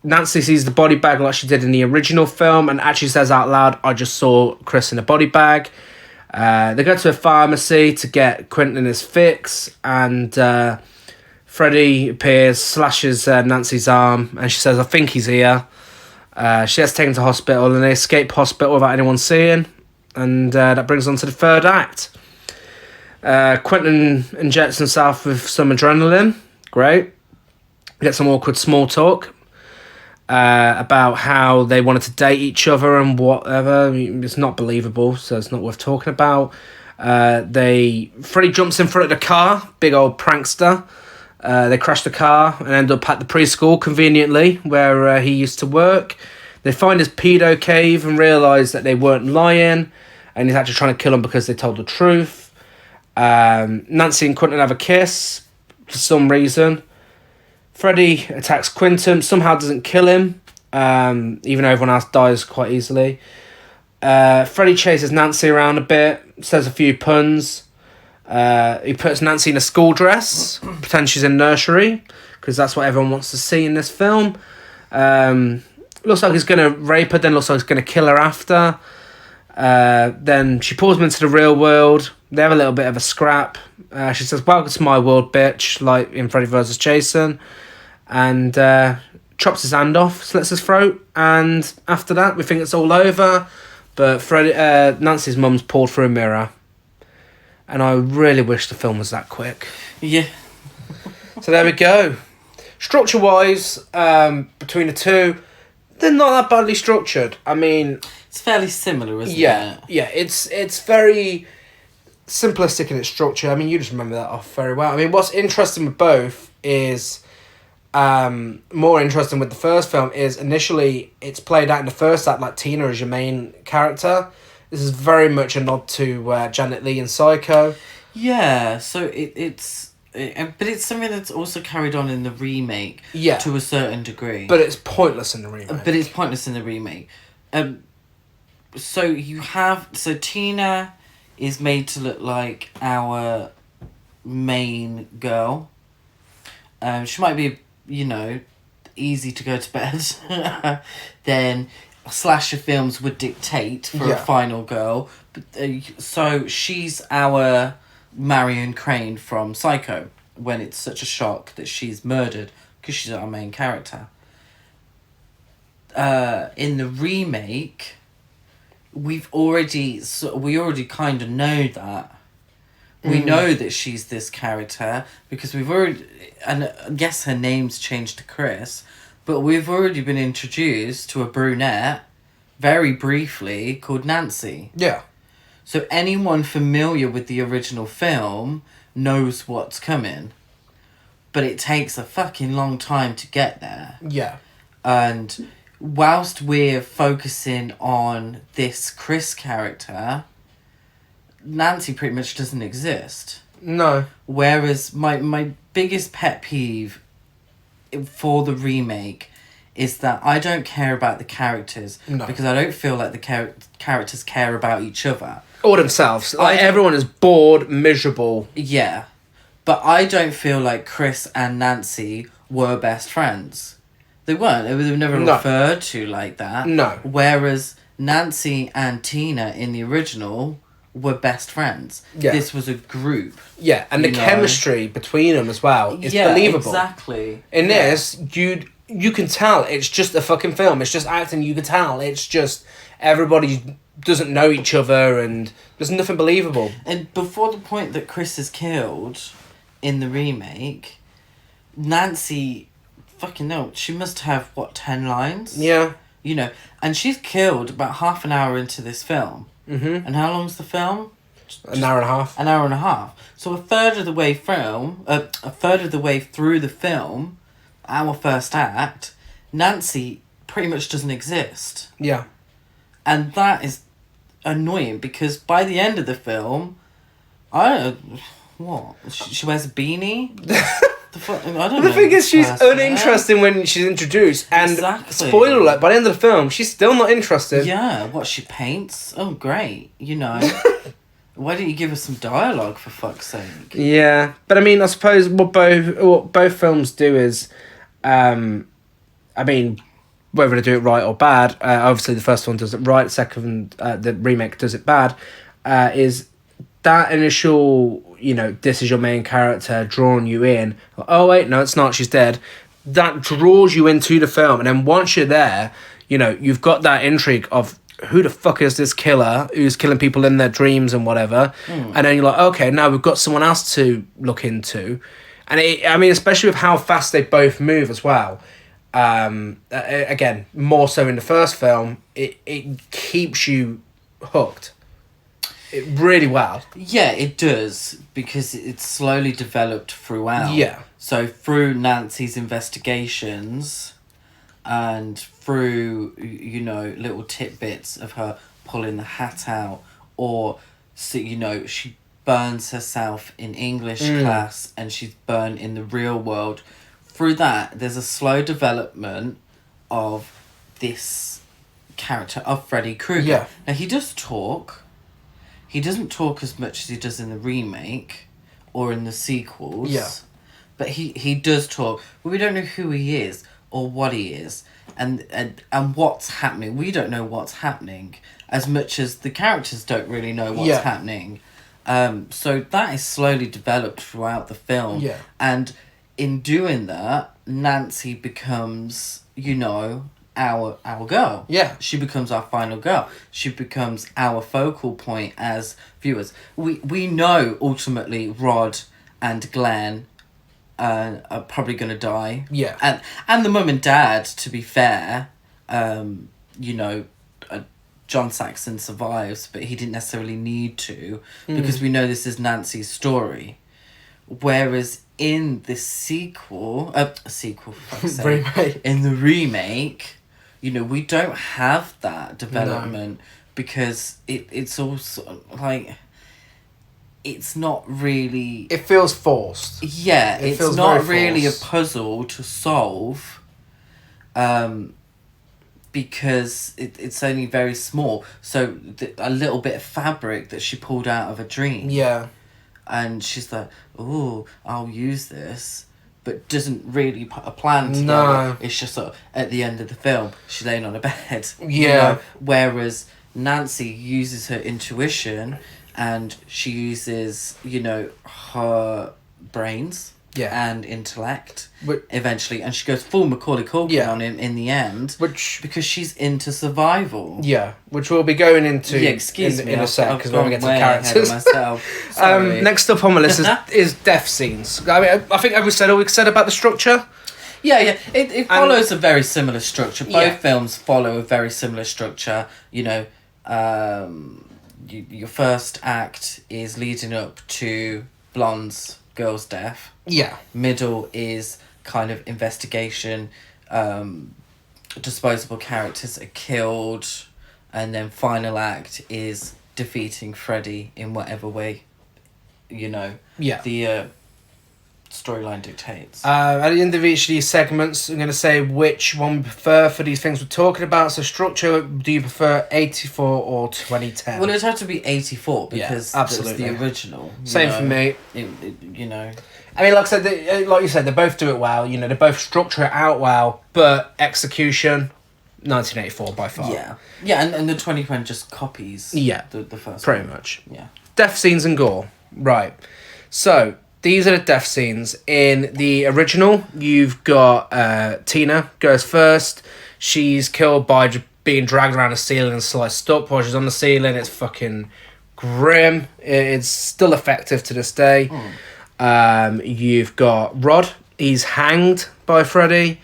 Nancy sees the body bag like she did in the original film, and actually says out loud, "I just saw Chris in a body bag." They go to a pharmacy to get Quentin his fix, and Freddy appears, slashes Nancy's arm, and she says, "I think he's here." She gets taken to hospital, and they escape hospital without anyone seeing, and that brings on to the third act. Quentin injects himself with some adrenaline. Great. Get some awkward small talk about how they wanted to date each other and whatever. It's not believable, so it's not worth talking about. Freddy jumps in front of the car, big old prankster. They crash the car and end up at the preschool, conveniently, where he used to work. They find his pedo cave and realise that they weren't lying, and he's actually trying to kill him because they told the truth. Nancy and Quentin have a kiss for some reason. Freddy attacks Quentin, somehow doesn't kill him, even though everyone else dies quite easily. Freddy chases Nancy around a bit, says a few puns. He puts Nancy in a school dress, pretends she's in nursery, because that's what everyone wants to see in this film. Looks like he's going to rape her, then looks like he's going to kill her after. Then she pulls him into the real world. They have a little bit of a scrap. She says, "Welcome to my world, bitch," like in Freddy vs. Jason. And chops his hand off, slits his throat. And after that, we think it's all over. But Nancy's mum's pulled through a mirror. And I really wish the film was that quick. Yeah. So there we go. Structure-wise, between the two, they're not that badly structured. I mean... It's fairly similar, isn't it? Yeah, it's very simplistic in its structure. I mean, you just remember that off very well. I mean, what's interesting with both is... more interesting with the first film is initially it's played out in the first act like Tina is your main character. This is very much a nod to Janet Leigh in Psycho. Yeah, so but it's something that's also carried on in the remake to a certain degree. But it's pointless in the remake. So Tina is made to look like our main girl. She might be, easy to go to bed. Then slasher films would dictate for a final girl. But, so she's our Marion Crane from Psycho, when it's such a shock that she's murdered because she's our main character. In the remake, we already kind of know that. We know that she's this character because we've already, and yes, her name's changed to Chris, but we've already been introduced to a brunette, very briefly, called Nancy. Yeah. So anyone familiar with the original film knows what's coming. But it takes a fucking long time to get there. Yeah. And whilst we're focusing on this Chris character, Nancy pretty much doesn't exist. No. Whereas my biggest pet peeve for the remake is that I don't care about the characters because I don't feel like the characters care about each other. Or themselves. Like, everyone is bored, miserable. Yeah. But I don't feel like Chris and Nancy were best friends. They weren't. They were never referred to like that. No. Whereas Nancy and Tina in the original were best friends. Yeah. This was a group. Yeah, and the chemistry between them as well is believable. Exactly. In this, you can tell it's just a fucking film. It's just acting. You can tell it's just everybody doesn't know each other and there's nothing believable. And before the point that Chris is killed in the remake, Nancy, fucking no, she must have, 10 lines? Yeah. And she's killed about half an hour into this film. Mm-hmm. And how long's the film? An hour and a half. An hour and a half. So a third of the way through the film, our first act, Nancy pretty much doesn't exist. Yeah. And that is annoying because by the end of the film, I don't know, what? She wears a beanie? The thing is, she's uninteresting when she's introduced, and spoiler alert, by the end of the film, she's still not interested. Yeah, what, she paints? Oh, great, Why don't you give us some dialogue, for fuck's sake? Yeah, but I mean, I suppose what both films do is, I mean, whether they do it right or bad, obviously the first one does it right, the second, the remake does it bad, is that initial, this is your main character, drawing you in. Oh wait, no, it's not. She's dead. That draws you into the film, and then once you're there, you've got that intrigue of who the fuck is this killer who's killing people in their dreams and whatever, and then you're like, okay, now we've got someone else to look into, and I mean, especially with how fast they both move as well. Again, more so in the first film, it keeps you hooked. Really well. Yeah, it does, because it's slowly developed throughout. Yeah. So through Nancy's investigations and through, little tidbits of her pulling the hat out, or, so, she burns herself in English class and she's burned in the real world. Through that, there's a slow development of this character of Freddy Krueger. Yeah. Now, he does talk. He doesn't talk as much as he does in the remake or in the sequels. Yeah. But he does talk. But we don't know who he is or what he is and what's happening. We don't know what's happening as much as the characters don't really know what's happening. So that is slowly developed throughout the film. Yeah. And in doing that, Nancy becomes, our girl. Yeah. She becomes our final girl. She becomes our focal point as viewers. We know ultimately Rod and Glenn are probably going to die. Yeah. And the mum and dad, to be fair, John Saxon survives, but he didn't necessarily need to, because we know this is Nancy's story. Whereas in the sequel, for fuck's sake, Remake. in the remake, we don't have that development, because it's also like, it's not really... It feels forced. Yeah, It it's feels not very really forced. a puzzle to solve, because it's only very small. So a little bit of fabric that she pulled out of a dream. Yeah. And she's like, oh, I'll use this, but doesn't really put a plan together. No. It's just sort of, at the end of the film, she's laying on a bed. Yeah. Whereas Nancy uses her intuition, and she uses, her brains and intellect eventually. And she goes full Macaulay Culkin on him in the end. Because she's into survival. Yeah, which we'll be going into in a sec, because when we get to the characters. Next up on my list is death scenes. I mean, I think we said all we said about the structure. Yeah. It follows a very similar structure. Both films follow a very similar structure. Your first act is leading up to Blonde's girl's death. Yeah. Middle is kind of investigation. Disposable characters are killed, and then final act is defeating Freddy in whatever way, the storyline dictates. At the end of each of these segments, I'm going to say which one we prefer for these things we're talking about. So structure, do you prefer 84 or 2010? Well, it'd have to be 84, because that's the original. Same for me. I mean, like I said, like you said, they both do it well. They both structure it out well, but execution, 1984 by far. Yeah, and the 2020 just copies. The first. Pretty one. much. Yeah. Death scenes and gore. Right. So these are the death scenes. In the original, you've got Tina goes first. She's killed by being dragged around the ceiling and sliced up while she's on the ceiling. It's fucking grim. It's still effective to this day. You've got Rod. He's hanged by Freddy.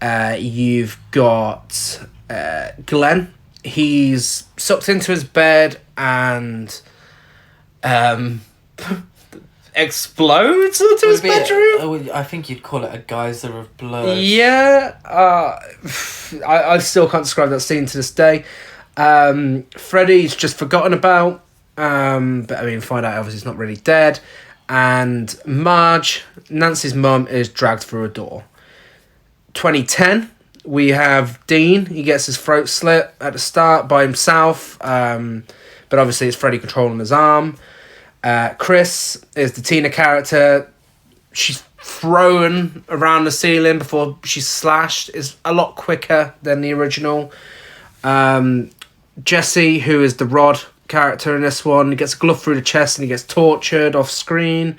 You've got Glenn. He's sucked into his bed and explodes into his bedroom. I think you'd call it a geyser of blood. Yeah. I still can't describe that scene to this day. Freddy's just forgotten about. But I mean, find out obviously he's not really dead. And Marge, Nancy's mum, is dragged through a door. 2010, we have Dean. He gets his throat slit at the start by himself. but obviously it's Freddy controlling his arm. Chris is the Tina character. She's thrown around the ceiling before she's slashed. Is a lot quicker than the original. Jesse, who is the Rod character in this one, gets a glove through the chest and he gets tortured off screen.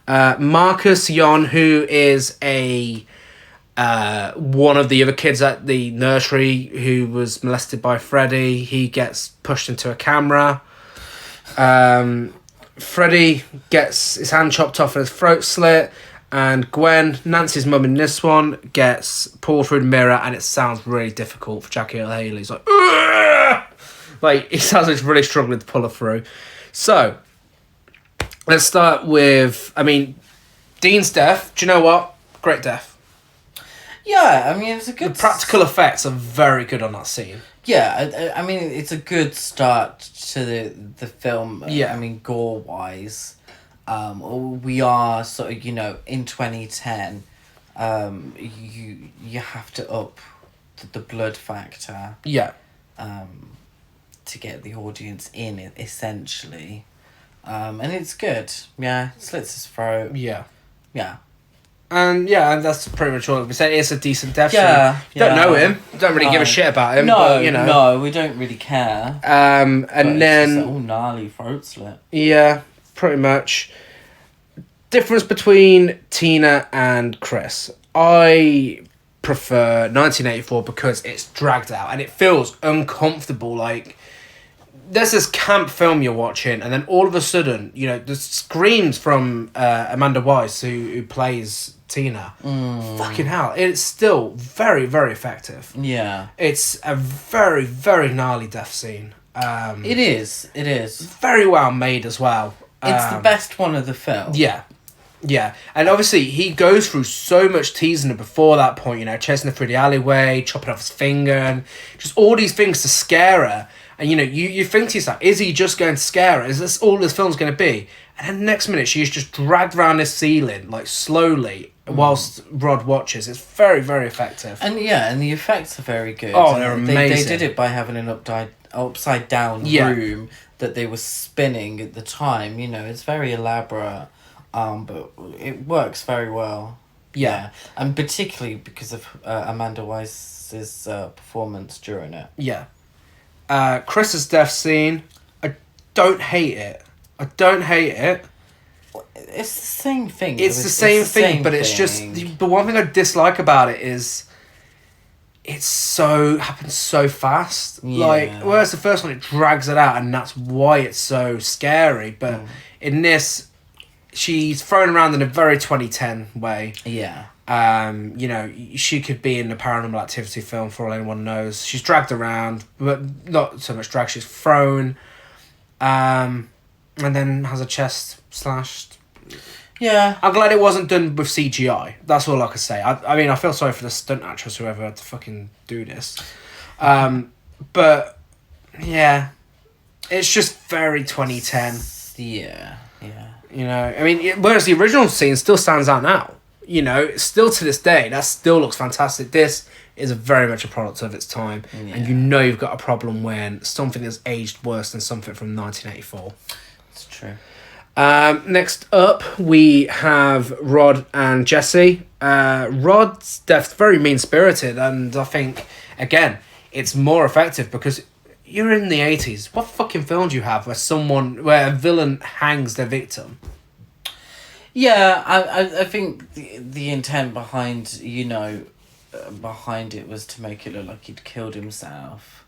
Marcus Yon, who is one of the other kids at the nursery who was molested by Freddy, he gets pushed into a camera. Freddy gets his hand chopped off and his throat slit. And Gwen, Nancy's mum in this one, gets pulled through the mirror, and it sounds really difficult for Jackie Earle Haley. He's like, ugh! Like, he sounds like he's really struggling to pull her through. So, let's start with, Dean's death. Do you know what? Great death. Yeah, it's a good... The practical effects are very good on that scene. Yeah, it's a good start to the film. Yeah. Gore-wise. We are sort of, in 2010, you have to up the blood factor. Yeah. To get the audience in, essentially. And it's good. Yeah, slits his throat. Yeah. Yeah. And that's pretty much all we say. It's a decent death scene. You don't know him. You don't really give a shit about him. No, but, no, we don't really care. And then... Just gnarly throat slit. Yeah, pretty much. Difference between Tina and Chris. I prefer 1984 because it's dragged out and it feels uncomfortable. Like, there's this camp film you're watching, and then all of a sudden, the screams from Amanda Weiss, who plays Tina. Fucking hell. It's still very, very effective. Yeah. It's a very, very gnarly death scene. It is. Very well made as well. It's the best one of the film. Yeah. Yeah, and obviously he goes through so much teasing her before that point, chasing her through the alleyway, chopping off his finger, and just all these things to scare her. And, you think to yourself, is he just going to scare her? Is this all this film's going to be? And then the next minute, she is just dragged around this ceiling, like, slowly, whilst Rod watches. It's very, very effective. And, the effects are very good. Oh, they're amazing. They did it by having an upside-down room that they were spinning at the time. It's very elaborate. But it works very well. Yeah. And particularly because of Amanda Weiss's performance during it. Yeah. Chris's death scene, I don't hate it. It's the same thing. It's the same thing, but it's just... The one thing I dislike about it is... happens so fast. Yeah. Like, whereas the first one, it drags it out, and that's why it's so scary. But in this... She's thrown around in a very 2010 way. Yeah. She could be in a Paranormal Activity film for all anyone knows. She's dragged around, but not so much drag. She's thrown, and then has her chest slashed. Yeah. I'm glad it wasn't done with CGI. That's all I could say. I feel sorry for the stunt actress, whoever had to fucking do this. But, yeah. It's just very 2010. Yeah. Whereas the original scene still stands out now. Still to this day, that still looks fantastic. This is very much a product of its time. Yeah. And you've got a problem when something has aged worse than something from 1984. It's true. Next up, we have Rod and Jesse. Rod's death's very mean-spirited, and I think, again, it's more effective because... You're in the 80s. What fucking film do you have where a villain hangs their victim? Yeah, I think the intent behind it was to make it look like he'd killed himself.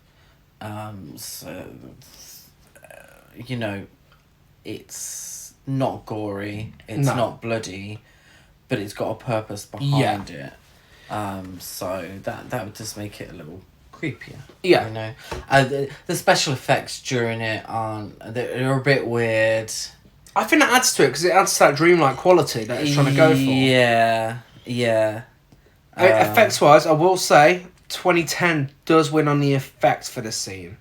It's not gory, it's not bloody, but it's got a purpose behind it. So that would just make it a little creepier. Yeah. The special effects during it they're a bit weird. I think that adds to it because it adds to that dreamlike quality that it's trying to go for. Yeah. Effects wise, I will say 2010 does win on the effects for this scene.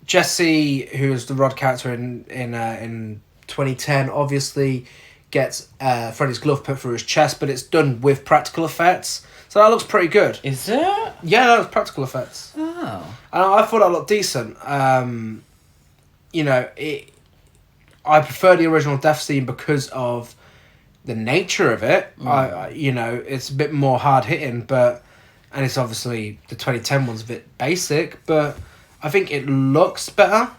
Jesse, who is the Rod character in 2010, obviously gets Freddy's glove put through his chest, but it's done with practical effects. So that looks pretty good. Is it? Yeah, that was practical effects. Ah. Wow. And I thought that looked decent. You know, I prefer the original death scene because of the nature of it. You know, it's a bit more hard hitting, and it's obviously the 2010 one's a bit basic, but I think it looks better.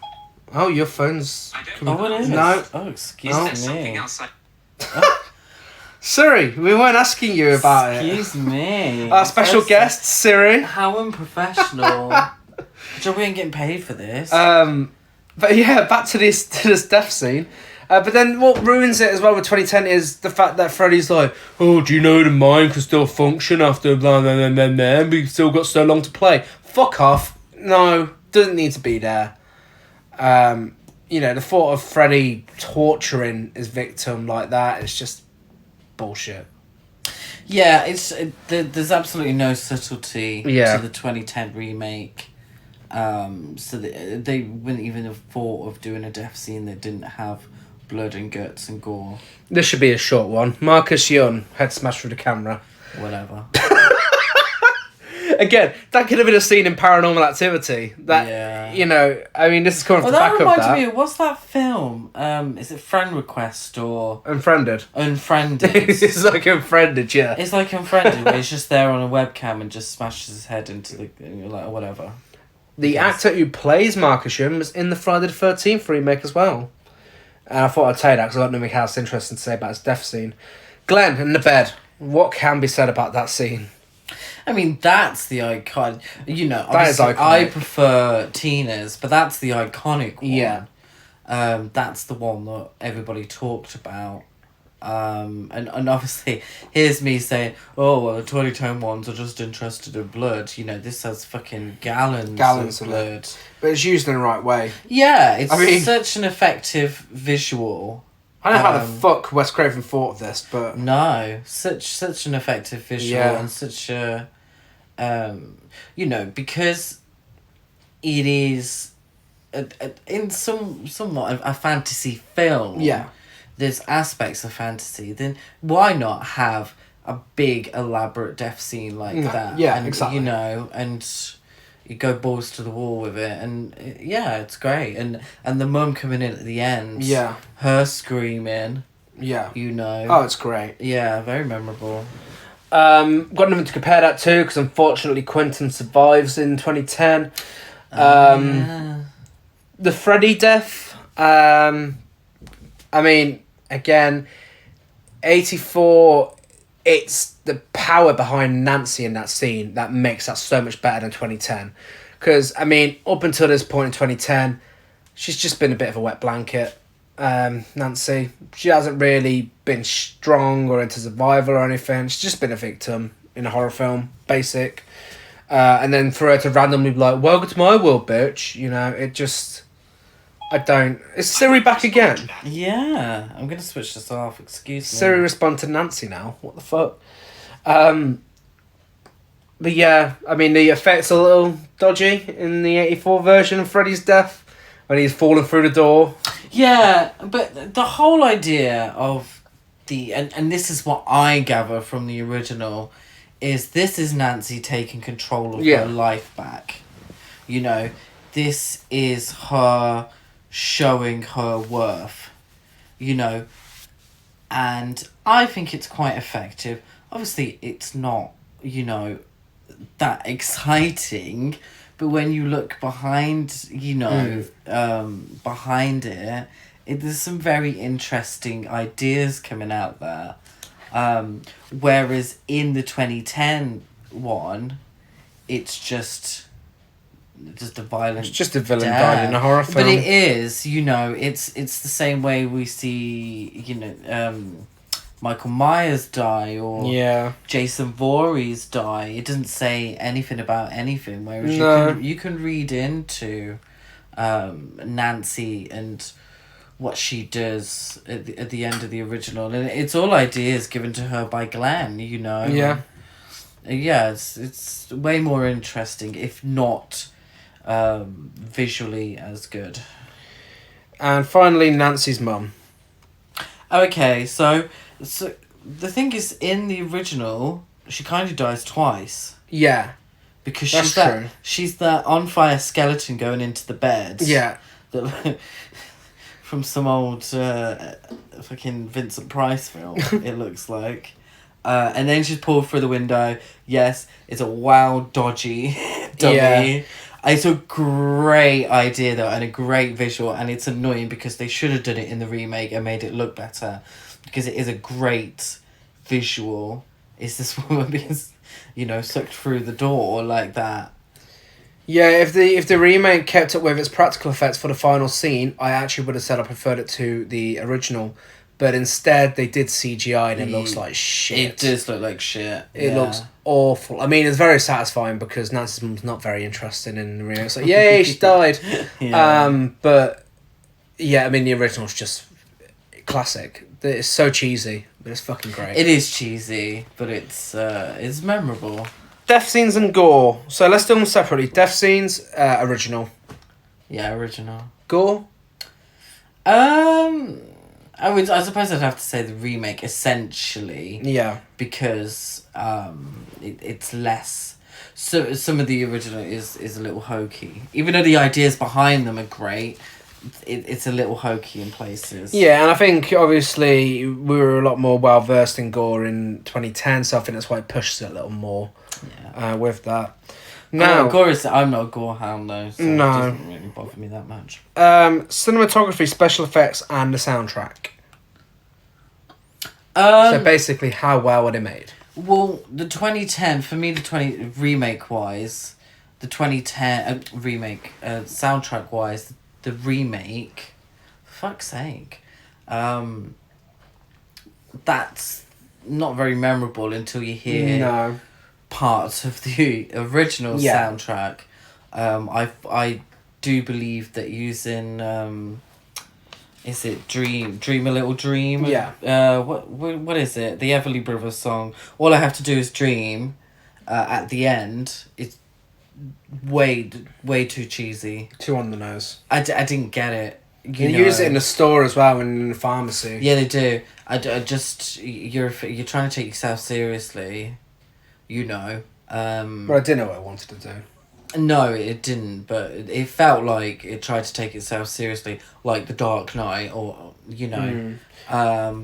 Oh, your phone's... Oh, it is? No. Oh, excuse me. Siri, we weren't asking you about Excuse me. Our special guest, Siri. How unprofessional. Joe, we ain't getting paid for this. But yeah, back to this death scene. But then what ruins it as well with 2010 is the fact that Freddy's like, oh, do you know the mind can still function after blah, blah, blah, blah, blah, we've still got so long to play. Fuck off. No, doesn't need to be there. You know, the thought of Freddy torturing his victim like that is just bullshit. Yeah, there's absolutely no subtlety Yeah. to the 2010 remake. So they wouldn't even have thought of doing a death scene that didn't have blood and guts and gore. This should be a short one. Marcus Young, head smash through the camera. Whatever. Again, that could have been a scene in Paranormal Activity. You know, I mean, this is coming off the back of that. That reminds me, what's that film? Is it Friend Request or... Unfriended. Unfriended. It's like Unfriended, yeah. It's like Unfriended, where he's just there on a webcam and just smashes his head into the... like, whatever. The actor who plays Marcus Young was in the Friday the 13th remake as well. And I thought I'd tell you that because I don't know if he has interesting to say about his death scene. Glenn, in the bed. What can be said about that scene? I mean, that's the icon. You know, that is iconic. I prefer Tina's, but that's the iconic one. Yeah. That's the one that everybody talked about. And obviously, here's me saying, oh, well, the 2010 ones are just interested in blood. You know, this has fucking gallons of blood. But it's used in the right way. Yeah, it's such an effective visual. I don't know how the fuck Wes Craven thought of this, but... No, such an effective visual and such a... you know, because it is in somewhat a fantasy film. Yeah. There's aspects of fantasy. Then why not have a big elaborate death scene like that? Yeah, and, exactly. You know, and you go balls to the wall with it, and it's great. And the mum coming in at the end. Yeah. Her screaming. Yeah. You know. Oh, it's great. Yeah, very memorable. Got nothing to compare that to because unfortunately Quentin survives in 2010. The Freddy death. I mean, again, 84. It's the power behind Nancy in that scene that makes that so much better than 2010. Because I mean, up until this point in 2010, she's just been a bit of a wet blanket. Nancy, she hasn't really been strong or into survival or anything. She's just been a victim in a horror film, basic. And then for her to randomly be like, welcome to my world, bitch, you know, it just... I don't... Is Siri back again? Yeah, I'm going to switch this off, excuse me. Siri respond to Nancy now, what the fuck? But yeah, I mean, the effects are a little dodgy in the 84 version of Freddy's death, when he's falling through the door. Yeah, but the whole idea of the... And this is what I gather from the original, is this is Nancy taking control of her life back. You know, this is her showing her worth. You know, and I think it's quite effective. Obviously, it's not, you know, that exciting... But when you look behind, you know, behind it, there's some very interesting ideas coming out there. Whereas in the 2010 one, it's just a violent... It's just a villain died in a horror film. But it is, you know, it's the same way we see, you know... Michael Myers die or Jason Voorhees die. It doesn't say anything about anything. Whereas you can read into Nancy and what she does at the end of the original, and it's all ideas given to her by Glenn. You know. Yeah. Yeah, it's way more interesting, if not visually as good. And finally, Nancy's mum. Okay, so the thing is, in the original, she kind of dies twice. Yeah. because That's true. she's that on fire skeleton going into the bed. Yeah. That from some old fucking Vincent Price film. It looks like. And then she's pulled through the window. Yes, it's a wild, dodgy dummy. Yeah. It's a great idea though, and a great visual, and it's annoying because they should have done it in the remake and made it look better, because it is a great visual. Is this woman being, sucked through the door like that? Yeah, if the remake kept up with its practical effects for the final scene, I actually would have said I preferred it to the original. But instead, they did CGI and it looks like shit. It does look like shit. It looks awful. I mean, it's very satisfying because Nancy's mum's not very interested in the remake. It's like, yay, she died. Yeah. But, yeah, I mean, the original's just classic. It's so cheesy, but it's fucking great. It is cheesy, but it's memorable. Death scenes and gore. So let's do them separately. Death scenes, original. Yeah, original. Gore? I suppose I'd have to say the remake, essentially. Yeah. Because it's less. So some of the original is a little hokey, even though the ideas behind them are great. It's a little hokey in places. Yeah, and I think obviously we were a lot more well versed in gore in 2010, so I think that's why it pushes it a little more. Yeah. With that. Now, I'm not a gore hound though, so no. it doesn't really bother me that much. Cinematography, special effects, and the soundtrack. So basically, how well were they made? Well, the 2010 for me, remake wise, the 2010 remake soundtrack wise, the remake, for fuck's sake, that's not very memorable until you hear parts of the original soundtrack. I do believe that using is it Dream a Little Dream? Yeah. What is it? The Everly Brothers song. All I have to do is dream. At the end, it's way too cheesy. Too on the nose. I didn't get it. You use it in the store as well and in the pharmacy. Yeah, they do. I just you're trying to take yourself seriously. But I didn't know what I wanted to do. No, it didn't, but it felt like it tried to take itself seriously, like The Dark Knight, or the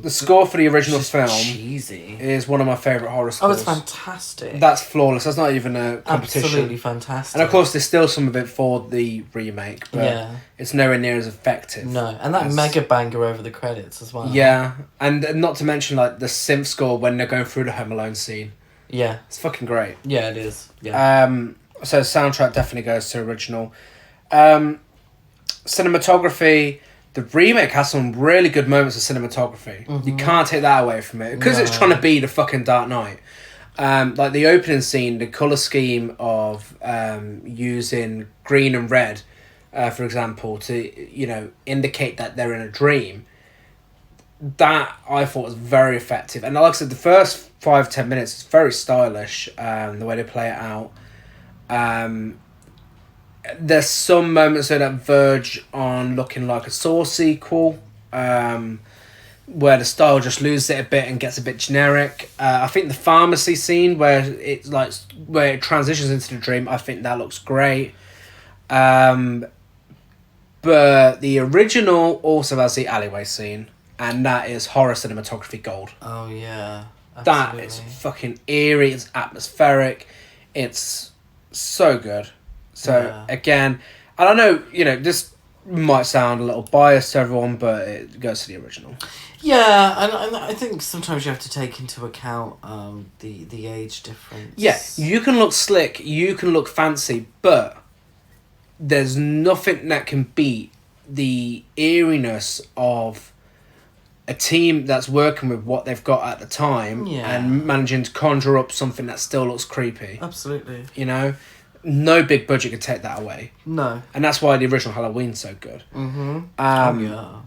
score for the original film cheesy. is one of my favourite horror scores. Oh, it's fantastic. That's flawless. That's not even a competition. Absolutely fantastic. And of course, there's still some of it for the remake, but it's nowhere near as effective. No, and that mega banger over the credits as well. Yeah, and not to mention like the synth score when they're going through the Home Alone scene. Yeah, it's fucking great. Yeah, it is. Yeah. So soundtrack definitely goes to original. Cinematography, the remake has some really good moments of cinematography. Mm-hmm. You can't take that away from it because it's trying to be the fucking Dark Knight. Like the opening scene, the colour scheme of using green and red, for example, to indicate that they're in a dream. That I thought was very effective, and like I said, the first 5-10 minutes is very stylish. The way they play it out. There's some moments that verge on looking like a Saw sequel, where the style just loses it a bit and gets a bit generic. I think the pharmacy scene where it transitions into the dream, I think that looks great. But the original also has the alleyway scene, and that is horror cinematography gold. Oh yeah, absolutely. That is fucking eerie. It's atmospheric. It's so good. So again, I don't know, this might sound a little biased to everyone, but it goes to the original. Yeah, and I think sometimes you have to take into account the age difference. Yeah, you can look slick, you can look fancy, but there's nothing that can beat the eeriness of a team that's working with what they've got at the time and managing to conjure up something that still looks creepy. Absolutely. No big budget could take that away. No. And that's why the original Halloween's so good. Mm-hmm.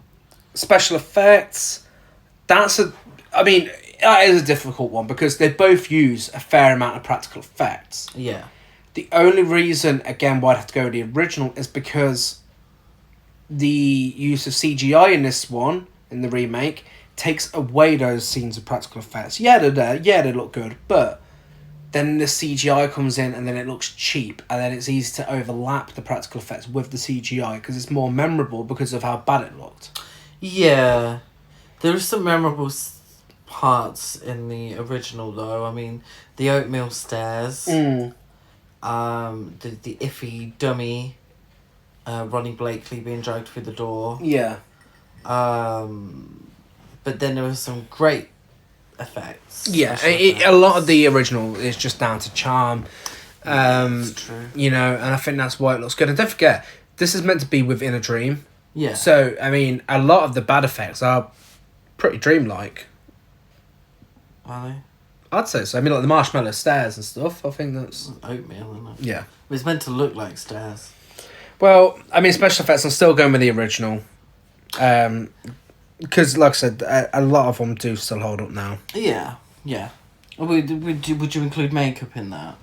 Special effects, that is a difficult one because they both use a fair amount of practical effects. Yeah. The only reason, again, why I'd have to go with the original is because the use of CGI in this one, in the remake, takes away those scenes of practical effects. Yeah, they're there. Yeah, they look good. But then the CGI comes in and then it looks cheap, and then it's easy to overlap the practical effects with the CGI because it's more memorable because of how bad it looked. Yeah. There are some memorable parts in the original, though. I mean, the oatmeal stairs. The iffy dummy, Ronnie Blakely being dragged through the door. Yeah. But then there was some great effects. Yeah, a lot of the original is just down to charm. That's true. You know, and I think that's why it looks good. And don't forget, this is meant to be within a dream. Yeah. So, I mean, a lot of the bad effects are pretty dreamlike. Are they? I'd say so. I mean, like the marshmallow stairs and stuff. I think that's... Oatmeal, isn't it? Yeah. It's meant to look like stairs. Well, I mean, special effects, I'm still going with the original. Because, like I said, a lot of them do still hold up now. Yeah, yeah. Would you include makeup in that?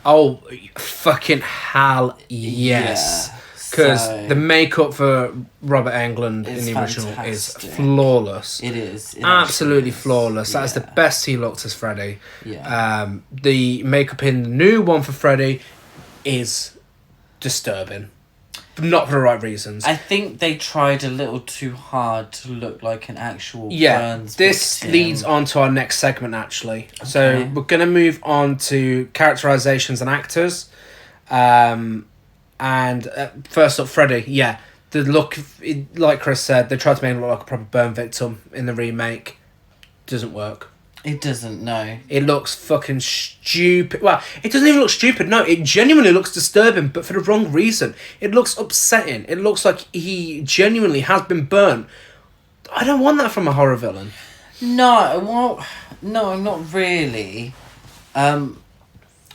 Oh, fucking hell, yes. Because the makeup for Robert Englund in the original is flawless. It is. It absolutely is. flawless. That is the best he looked as Freddy. Yeah. The makeup in the new one for Freddy is disturbing. Not for the right reasons. I think they tried a little too hard to look like an actual Burns this victim. leads on to our next segment, actually. Okay. So we're going to move on to characterizations and actors. And first up, Freddy. Yeah, the look, like Chris said, they tried to make him look like a proper burn victim in the remake. Doesn't work. It doesn't, no. It looks fucking stupid. Well, it doesn't even look stupid, no. It genuinely looks disturbing, but for the wrong reason. It looks upsetting. It looks like he genuinely has been burnt. I don't want that from a horror villain. No, well, no, not really. I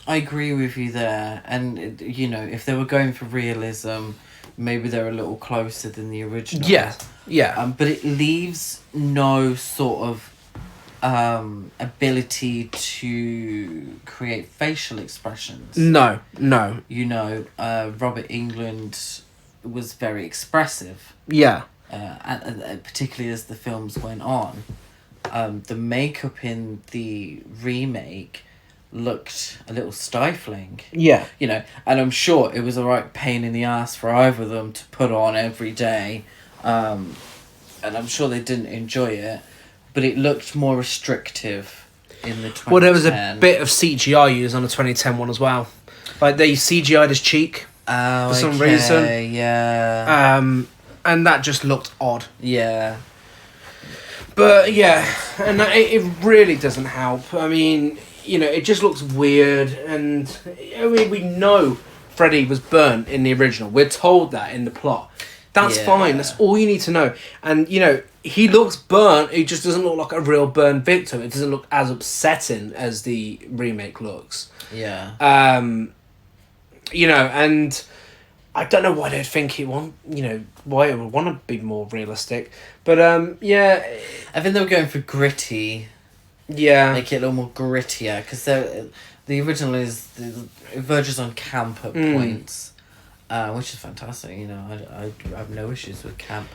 agree with you there. And, you know, if they were going for realism, maybe they're a little closer than the original. Yeah, yeah. But it leaves no sort of ability to create facial expressions. No. You know, Robert Englund was very expressive. Yeah. And particularly as the films went on. The makeup in the remake looked a little stifling. Yeah. You know, and I'm sure it was a right pain in the ass for either of them to put on every day. And I'm sure they didn't enjoy it. But it looked more restrictive in the 2010. Well, there was a bit of CGI used on the 2010 one as well. Like, they CGI'd his cheek for some reason. Yeah. And that just looked odd. Yeah. But, yeah, and it really doesn't help. I mean, you know, it just looks weird. And, I mean, we know Freddy was burnt in the original. We're told that in the plot. That's fine. That's all you need to know. And, you know, he looks burnt. He just doesn't look like a real burnt victim. It doesn't look as upsetting as the remake looks. Yeah. You know, and I don't know why they'd think why it would want to be more realistic. But, yeah. I think they were going for gritty. Yeah. Make it a little more grittier. Because the original it verges on camp at points. Which is fantastic, you know. I have no issues with camp.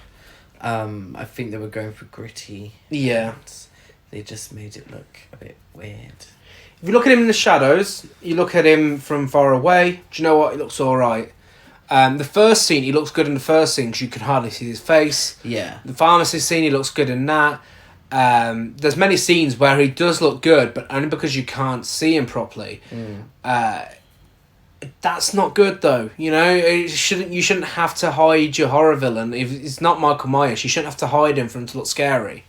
I think they were going for gritty. Yeah. They just made it look a bit weird. If you look at him in the shadows, you look at him from far away, do you know what? He looks alright. The first scene, he looks good in the first scene because you can hardly see his face. Yeah. The pharmacy scene, he looks good in that. There's many scenes where he does look good, but only because you can't see him properly. That's not good though, you know. You shouldn't have to hide your horror villain. If it's not Michael Myers, you shouldn't have to hide him for him to look scary.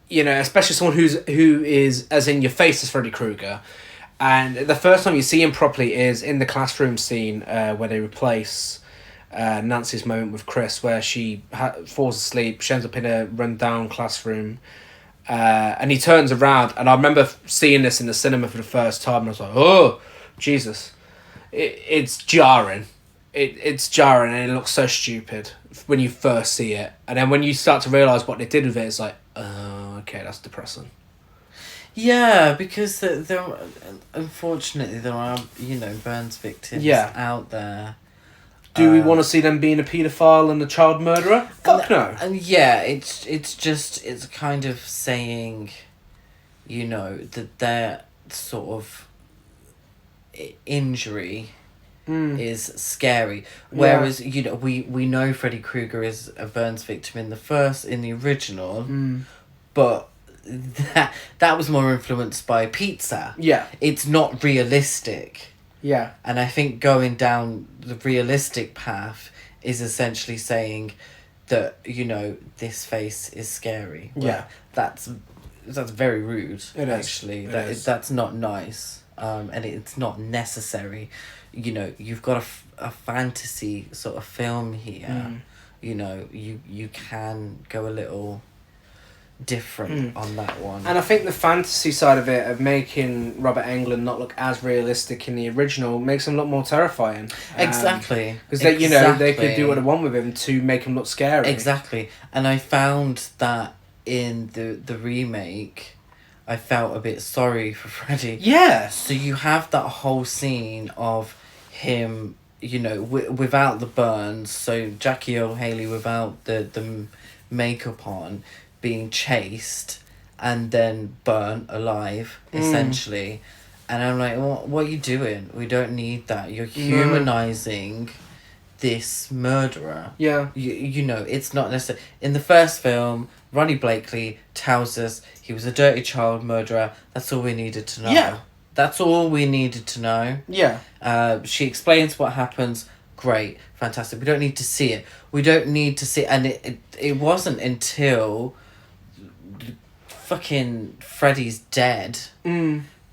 You know, especially someone who is as in your face as Freddy Krueger. And the first time you see him properly is in the classroom scene where they replace Nancy's moment with Chris, where she falls asleep. She ends up in a rundown classroom. And he turns around, and I remember seeing this in the cinema for the first time, and I was like, oh, Jesus. It's jarring. It's jarring, and it looks so stupid when you first see it. And then when you start to realise what they did with it, it's like, oh, okay, that's depressing. Yeah, because unfortunately there are, you know, Burns victims out there. Do we want to see them being a paedophile and a child murderer? Fuck no. And yeah, it's kind of saying, you know, that their sort of injury is scary. Whereas, you know, we know Freddy Krueger is a burns victim in the original, but that was more influenced by pizza. Yeah. It's not realistic. Yeah. And I think going down the realistic path is essentially saying that, you know, this face is scary. Yeah. That's very rude. It is. Actually. That's not nice. And it's not necessary. You know, you've got a fantasy sort of film here. You know, you can go a little different on that one. And I think the fantasy side of it, of making Robert Englund not look as realistic in the original, makes him look more terrifying. Exactly. Because they, you know, they could do what they want with him to make him look scary. Exactly. And I found that in the remake, I felt a bit sorry for Freddy. Yeah. So you have that whole scene of him, you know, without the burns. So Jackie O'Haley without the makeup on, being chased and then burnt alive, essentially. And I'm like, what are you doing? We don't need that. You're humanizing this murderer. Yeah. You know, it's not necessary. In the first film, Ronnie Blakely tells us he was a dirty child murderer. That's all we needed to know. Yeah. That's all we needed to know. Yeah. She explains what happens. Great. Fantastic. We don't need to see it. We don't need to see it. And it wasn't until fucking Freddy's dead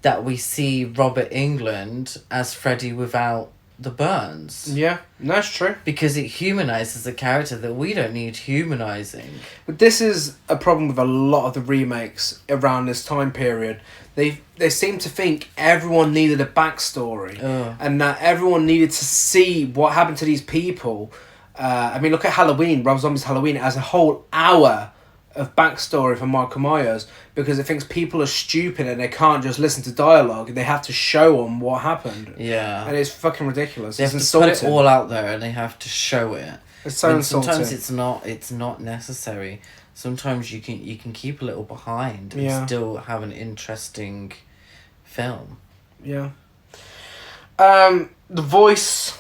that we see Robert Englund as Freddy without the burns. Yeah. That's true. Because it humanizes a character that we don't need humanizing. But this is a problem with a lot of the remakes around this time period. They seem to think everyone needed a backstory, and that everyone needed to see what happened to these people. I mean, look at Halloween, Rob Zombie's Halloween. It has a whole hour of backstory for Michael Myers because it thinks people are stupid and they can't just listen to dialogue. They have to show them what happened. Yeah. And it's fucking ridiculous. They It's have to insulting. put it all out there and they have to show it. It's so And insulting. sometimes it's not necessary. Sometimes you can keep a little behind and still have an interesting film. Yeah. The voice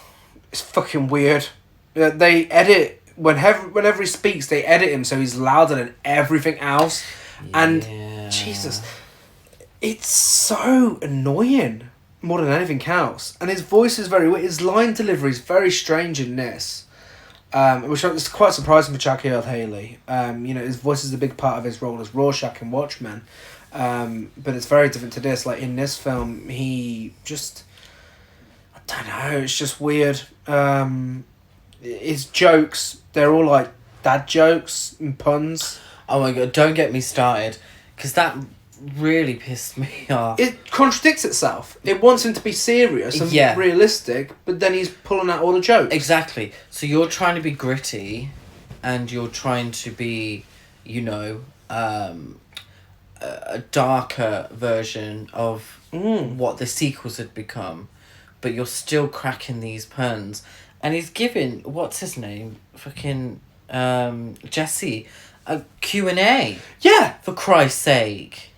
is fucking weird. They edit whenever he speaks, they edit him so he's louder than everything else. And Jesus, it's so annoying more than anything else. And his voice is very weird. His line delivery is very strange in this. Which is quite surprising for Jackie Earl Haley. You know, his voice is a big part of his role as Rorschach in Watchmen. But it's very different to this. Like, in this film, he just... I don't know, it's just weird. His jokes, they're all like dad jokes and puns. Oh my god, don't get me started. Because that really pissed me off. It contradicts itself. It wants him to be serious and realistic, but then he's pulling out all the jokes. Exactly. So you're trying to be gritty, and you're trying to be, you know, a darker version of what the sequels had become, but you're still cracking these puns. And he's giving, what's his name? Fucking Jesse a Q&A. Yeah. For Christ's sake.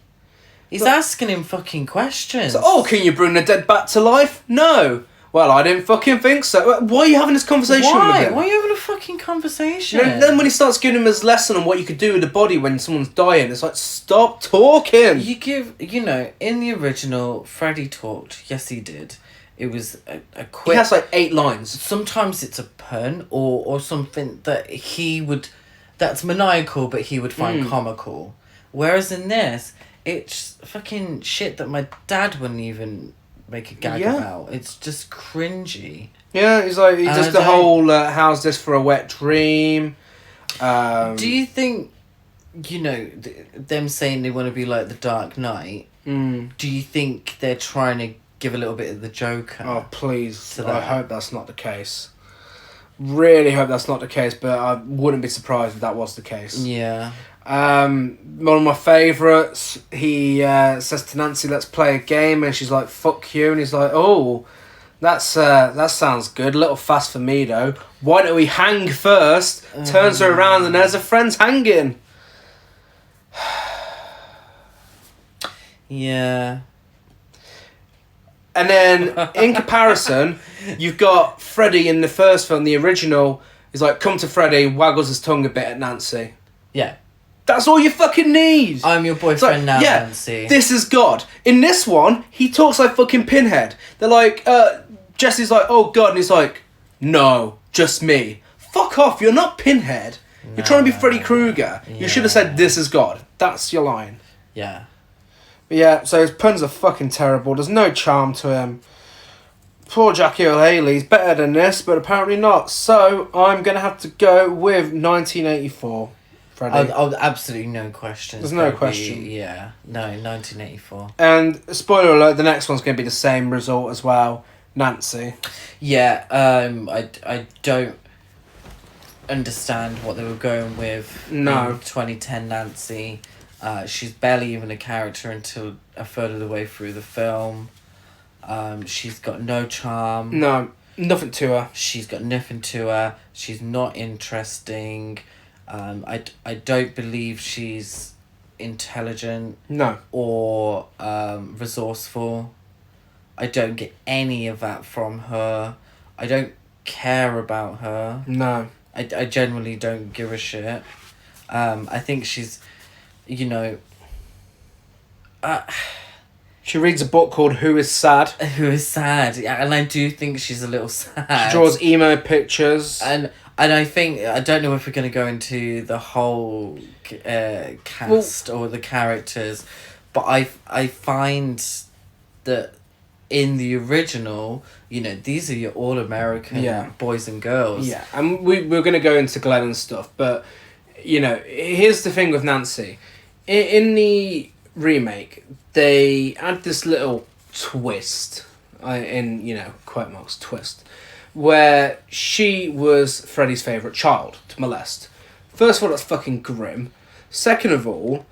He's asking him fucking questions. So, can you bring the dead back to life? No. Well, I didn't fucking think so. Why are you having this conversation with him? Why are you having a fucking conversation? Then when he starts giving him his lesson on what you could do with the body when someone's dying, it's like, stop talking. You know, in the original, Freddy talked. Yes, he did. It was a quick... He has like 8 lines. Sometimes it's a pun or something that he would... That's maniacal, but he would find comical. Whereas in this, it's fucking shit that my dad wouldn't even make a gag about. It's just cringy. Yeah, he's like... He does the whole, how's this for a wet dream? Do you think, you know, them saying they want to be like the Dark Knight, do you think they're trying to give a little bit of the Joker? Oh, please. I hope that's not the case. Really hope that's not the case, but I wouldn't be surprised if that was the case. Yeah. One of my favourites, he says to Nancy, let's play a game, and she's like, fuck you, and he's like, oh, that sounds good, a little fast for me though. Why don't we hang first? Turns her around and there's her friends hanging. Yeah. And then, in comparison, you've got Freddy in the first film, the original, is like, come to Freddy, waggles his tongue a bit at Nancy. Yeah. That's all you fucking need. I'm your boyfriend now, Nancy. This is God. In this one, he talks like fucking Pinhead. They're like, Jesse's like, oh God, and he's like, no, just me. Fuck off, you're not Pinhead. You're trying to be Freddy Krueger. Yeah. You should have said, this is God. That's your line. Yeah. But yeah, so his puns are fucking terrible. There's no charm to him. Poor Jackie O'Haley's better than this, but apparently not. So I'm going to have to go with 1984. Freddy. Absolutely no questions. There's no question. Yeah. No, 1984. And spoiler alert, the next one's going to be the same result as well. Nancy. Yeah, I don't understand what they were going with. No. In 2010 Nancy. She's barely even a character until a third of the way through the film. She's got no charm. No, nothing to her. She's got nothing to her. She's not interesting. I don't believe she's intelligent. No. Or resourceful. I don't get any of that from her. I don't care about her. No. I genuinely don't give a shit. I think she's, you know... She reads a book called Who is Sad. Who is sad. Yeah, and I do think she's a little sad. She draws emo pictures. And I think, I don't know if we're going to go into the whole cast or the characters, but I find that in the original, you know, these are your all-American boys and girls. Yeah, and we're going to go into Glenn and stuff, but, you know, here's the thing with Nancy. In the remake, they add this little twist, in, you know, quote marks, twist, where she was Freddy's favourite child to molest. First of all, that's fucking grim. Second of all,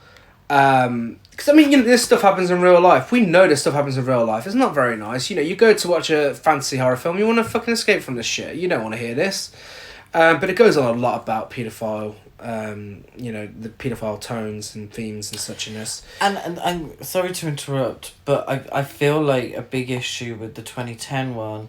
because, I mean, you know, this stuff happens in real life. We know this stuff happens in real life. It's not very nice. You know, you go to watch a fantasy horror film, you want to fucking escape from this shit. You don't want to hear this. But it goes on a lot about paedophile, you know, the paedophile tones and themes and such in this. And I'm sorry to interrupt, but I feel like a big issue with the 2010 one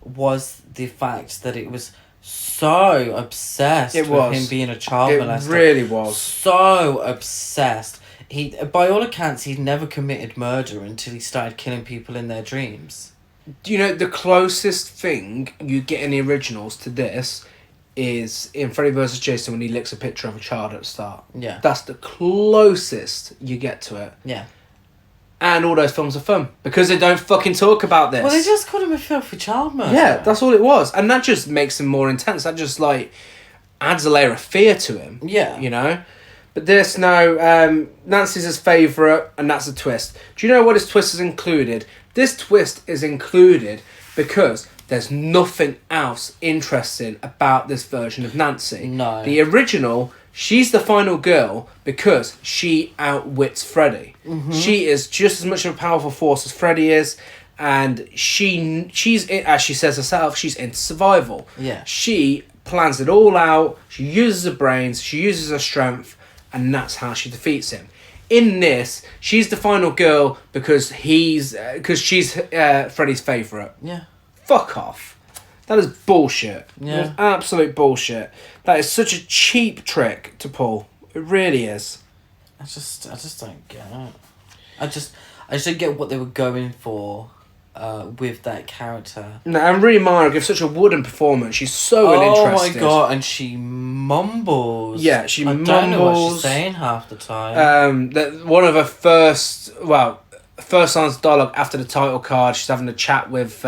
was the fact that it was so obsessed with him being a child molester. It really was. So obsessed. He, by all accounts, he'd never committed murder until he started killing people in their dreams. Do you know, the closest thing you get in the originals to this is in Freddy vs. Jason when he licks a picture of a child at the start. Yeah. That's the closest you get to it. Yeah. And all those films are fun because they don't fucking talk about this. Well, they just called him a filthy child murderer. Yeah, that's all it was. And that just makes him more intense. That just, like, adds a layer of fear to him. Yeah. You know? But this, no, Nancy's his favourite, and that's a twist. Do you know what his twist is included? This twist is included because there's nothing else interesting about this version of Nancy. No. The original, she's the final girl because she outwits Freddy. Mm-hmm. She is just as much of a powerful force as Freddy is, and she's as she says herself, she's into survival. Yeah. She plans it all out, she uses her brains, she uses her strength, and that's how she defeats him. In this, she's the final girl because she's Freddy's favourite. Yeah. Fuck off. That is bullshit. Yeah. That is absolute bullshit. That is such a cheap trick to pull. It really is. I just don't get it. I just don't get what they were going for with that character. No, and Rooney Mara gives such a wooden performance. She's so uninterested. Oh my god, and she mumbles. Yeah, she mumbles. I don't know what she's saying half the time. That one of her first lines of dialogue after the title card, she's having a chat with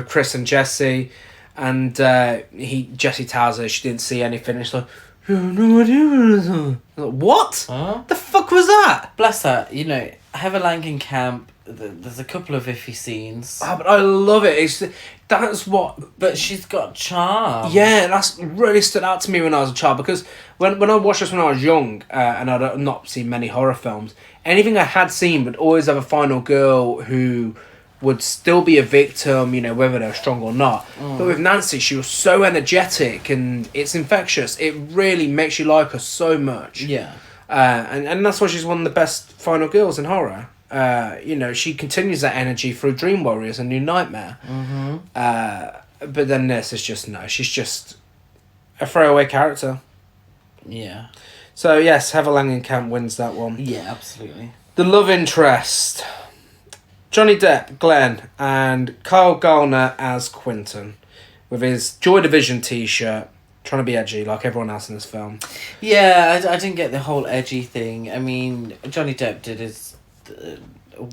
Chris and Jesse, and Jesse tells her she didn't see anything. And she's like, "You have no idea." What? Huh? The fuck was that? Bless her. You know, Heather Langenkamp. There's a couple of iffy scenes. Oh, but I love it. That's what. But she's got charm. Yeah, that's really stood out to me when I was a child, because when I watched this when I was young, and I'd not seen many horror films, anything I had seen would always have a final girl who would still be a victim, you know, whether they're strong or not. But with Nancy, she was so energetic and it's infectious. It really makes you like her so much. Yeah. And that's why she's one of the best final girls in horror. She continues that energy through Dream Warriors and New Nightmare. Mm-hmm. But then this is just she's just a throwaway character. Yeah. So yes, Heather Langenkamp wins that one. Yeah, absolutely. The love interest. Johnny Depp, Glenn, and Kyle Gallner as Quentin, with his Joy Division t-shirt, trying to be edgy like everyone else in this film. Yeah, I didn't get the whole edgy thing. I mean, Johnny Depp did his...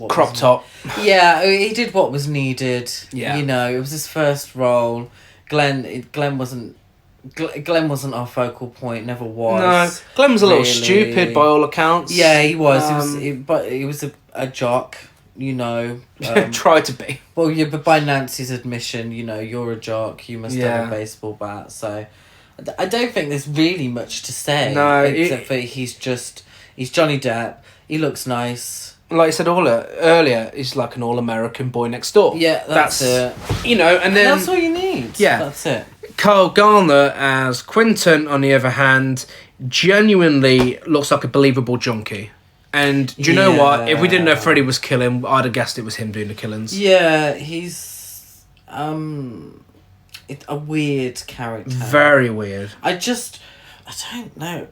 crop top. Yeah, he did what was needed. Yeah. It was his first role. Glenn wasn't our focal point, never was. No, Glenn was a little really. stupid by all accounts. Yeah, he was. But he was a jock, Tried to be. Well, yeah, but by Nancy's admission, you're a jock, you must have a baseball bat, so... I don't think there's really much to say. No, except for he's Johnny Depp, he looks nice. Like I said earlier, he's like an all-American boy next door. Yeah, that's it. And then... That's all you need. Yeah. That's it. Kyle Gallner as Quentin, on the other hand, genuinely looks like a believable junkie. And do you know what? If we didn't know Freddy was killing, I'd have guessed it was him doing the killings. Yeah, he's a weird character. Very weird. I don't know.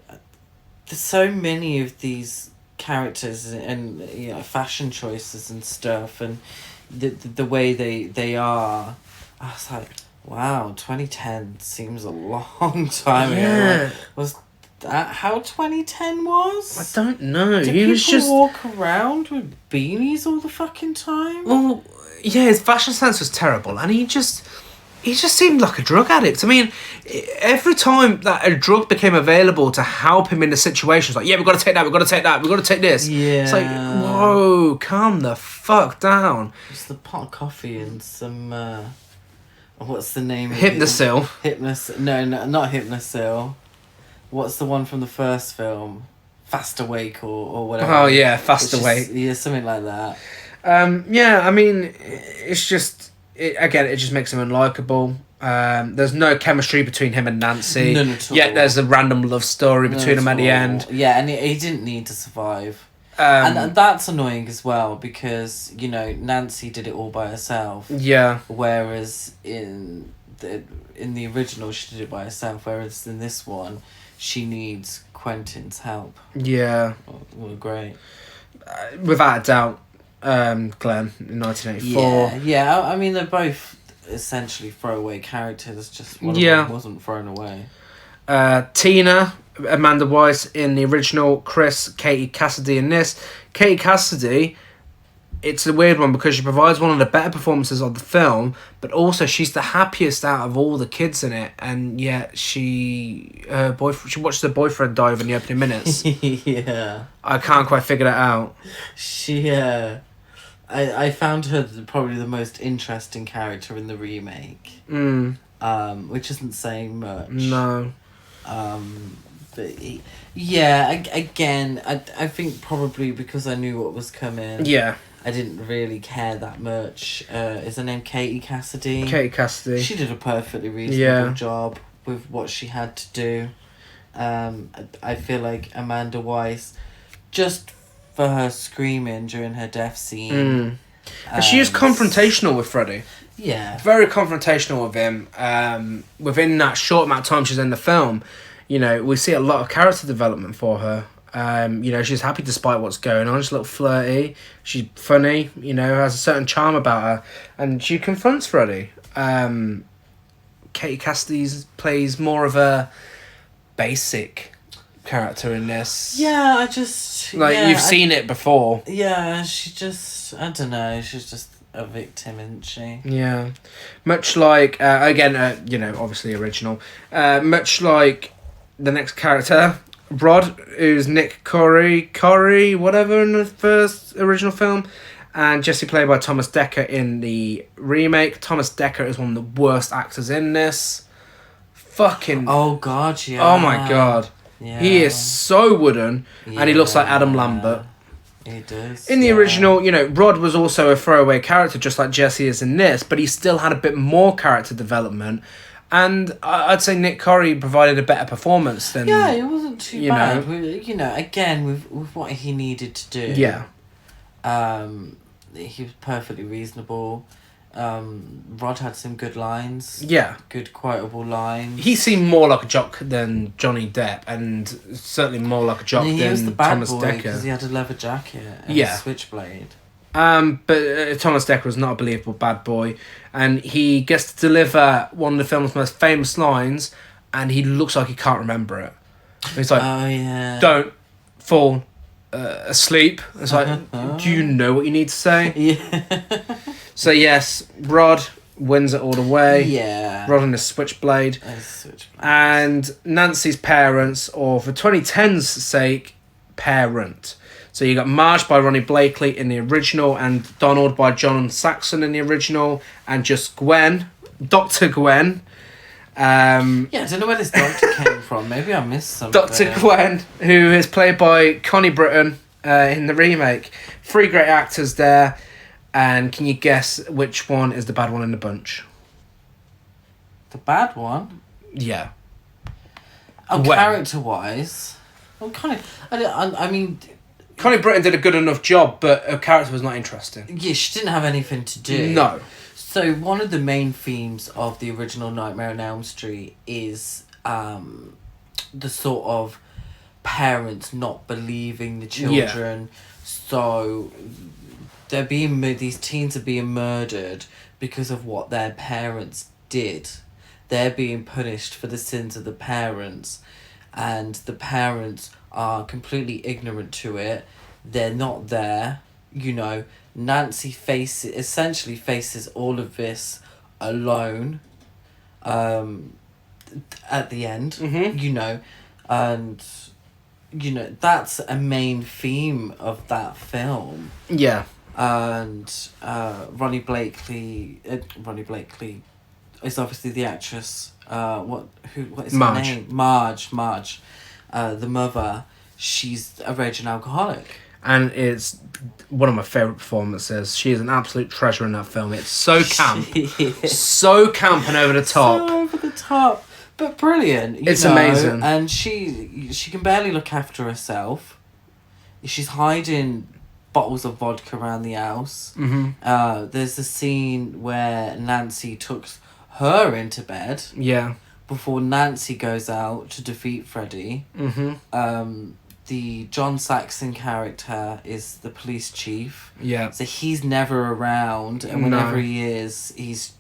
There's so many of these characters and fashion choices and stuff, and the way they are. I was like, wow, 2010 seems a long time ago. Was that how 2010 was? I don't know. Did he was people just walk around with beanies all the fucking time? Well, yeah, his fashion sense was terrible, and he just seemed like a drug addict. I mean, every time that a drug became available to help him in the situation, it's like, yeah, we've got to take that, we've got to take that, we've got to take this. Yeah. It's like, whoa, calm the fuck down. It's the pot of coffee and some, what's the name? Hypnosil. No, not Hypnosil. What's the one from the first film? Fast Awake or whatever. Oh, yeah, Fast Awake. Yeah, something like that. Yeah, I mean, it's just... It just makes him unlikable. There's no chemistry between him and Nancy. None at all. Yet there's a random love story between them at the end. Yeah, and he didn't need to survive. And that's annoying as well, because, Nancy did it all by herself. Yeah. Whereas in the original, she did it by herself. Whereas in this one, she needs Quentin's help. Yeah. Well, great. Without a doubt. Glenn in 1984. Yeah. I mean, they're both essentially throwaway characters. Just one of them wasn't thrown away. Tina, Amanda Weiss in the original. Chris, Katie Cassidy in this. Katie Cassidy, it's a weird one because she provides one of the better performances of the film, but also she's the happiest out of all the kids in it, and yet she watched her boyfriend die in the opening minutes. Yeah. I can't quite figure that out. I found her probably the most interesting character in the remake. Which isn't saying much. No. But again, I think probably because I knew what was coming. Yeah. I didn't really care that much. Is her name Katie Cassidy? Katie Cassidy. She did a perfectly reasonable job with what she had to do. I feel like Amanda Weiss, just for her screaming during her death scene. And she is confrontational with Freddy. Yeah. Very confrontational with him. Within that short amount of time she's in the film, we see a lot of character development for her. She's happy despite what's going on. She's a little flirty. She's funny, has a certain charm about her. And she confronts Freddy. Katie Cassidy plays more of a basic character in this. Yeah, I just... you've seen it before. Yeah, she just... I don't know, she's just a victim, isn't she? Yeah. Much like... obviously original. Much like the next character... Rod, who's Nick Corey, whatever, in the first original film, and Jesse played by Thomas Dekker in the remake. Thomas Dekker is one of the worst actors in this. Fucking... Oh, God, yeah. Oh, my God. Yeah. He is so wooden, and he looks like Adam Lambert. He does. In the original, Rod was also a throwaway character, just like Jesse is in this, but he still had a bit more character development. And I'd say Nick Corey provided a better performance than... Yeah, it wasn't too bad. Again, with what he needed to do. Yeah. He was perfectly reasonable. Rod had some good lines. Yeah. Good quotable lines. He seemed more like a jock than Johnny Depp, and certainly more like a jock And he was the than bad Thomas boy Dekker. because he had a leather jacket and Yeah. a switchblade. But Thomas Dekker was not a believable bad boy, and he gets to deliver one of the film's most famous lines, and he looks like he can't remember it. He's like, Oh yeah. "Don't fall asleep." It's like, do you know what you need to say? Yeah. So yes, Rod wins it all the way. Yeah. Rod and his switchblade. And Nancy's parents, or for 2010's sake, parent. So you got Marge by Ronnie Blakely in the original, and Donald by John Saxon in the original, and just Gwen, Dr. Gwen. Yeah, I don't know where this doctor came from. Maybe I missed something. Dr. Gwen, who is played by Connie Britton in the remake. 3 great actors there. And can you guess which one is the bad one in the bunch? The bad one? Yeah. Oh, Gwen. character-wise? I'm kind of... I mean... Connie Britton did a good enough job, but her character was not interesting. Yeah, she didn't have anything to do. No. So one of the main themes of the original Nightmare on Elm Street is the sort of parents not believing the children. Yeah. So these teens are being murdered because of what their parents did. They're being punished for the sins of the parents, and the parents are completely ignorant to it. They're not there, you know. Nancy essentially faces all of this alone at the end, you know, and, you know, that's a main theme of that film. Yeah. And Ronnie Blakely is obviously the actress. What is Marge. her name? Marge. The mother. She's a raging alcoholic. And it's one of my favourite performances. She is an absolute treasure in that film. It's so camp. So camp and over the top. So over the top. But brilliant. It's amazing. And she can barely look after herself. She's hiding bottles of vodka around the house. There's a scene where Nancy tucks her into bed. Yeah. Before Nancy goes out to defeat Freddy. The John Saxon character is the police chief. Yeah. So he's never around, and whenever he is, he's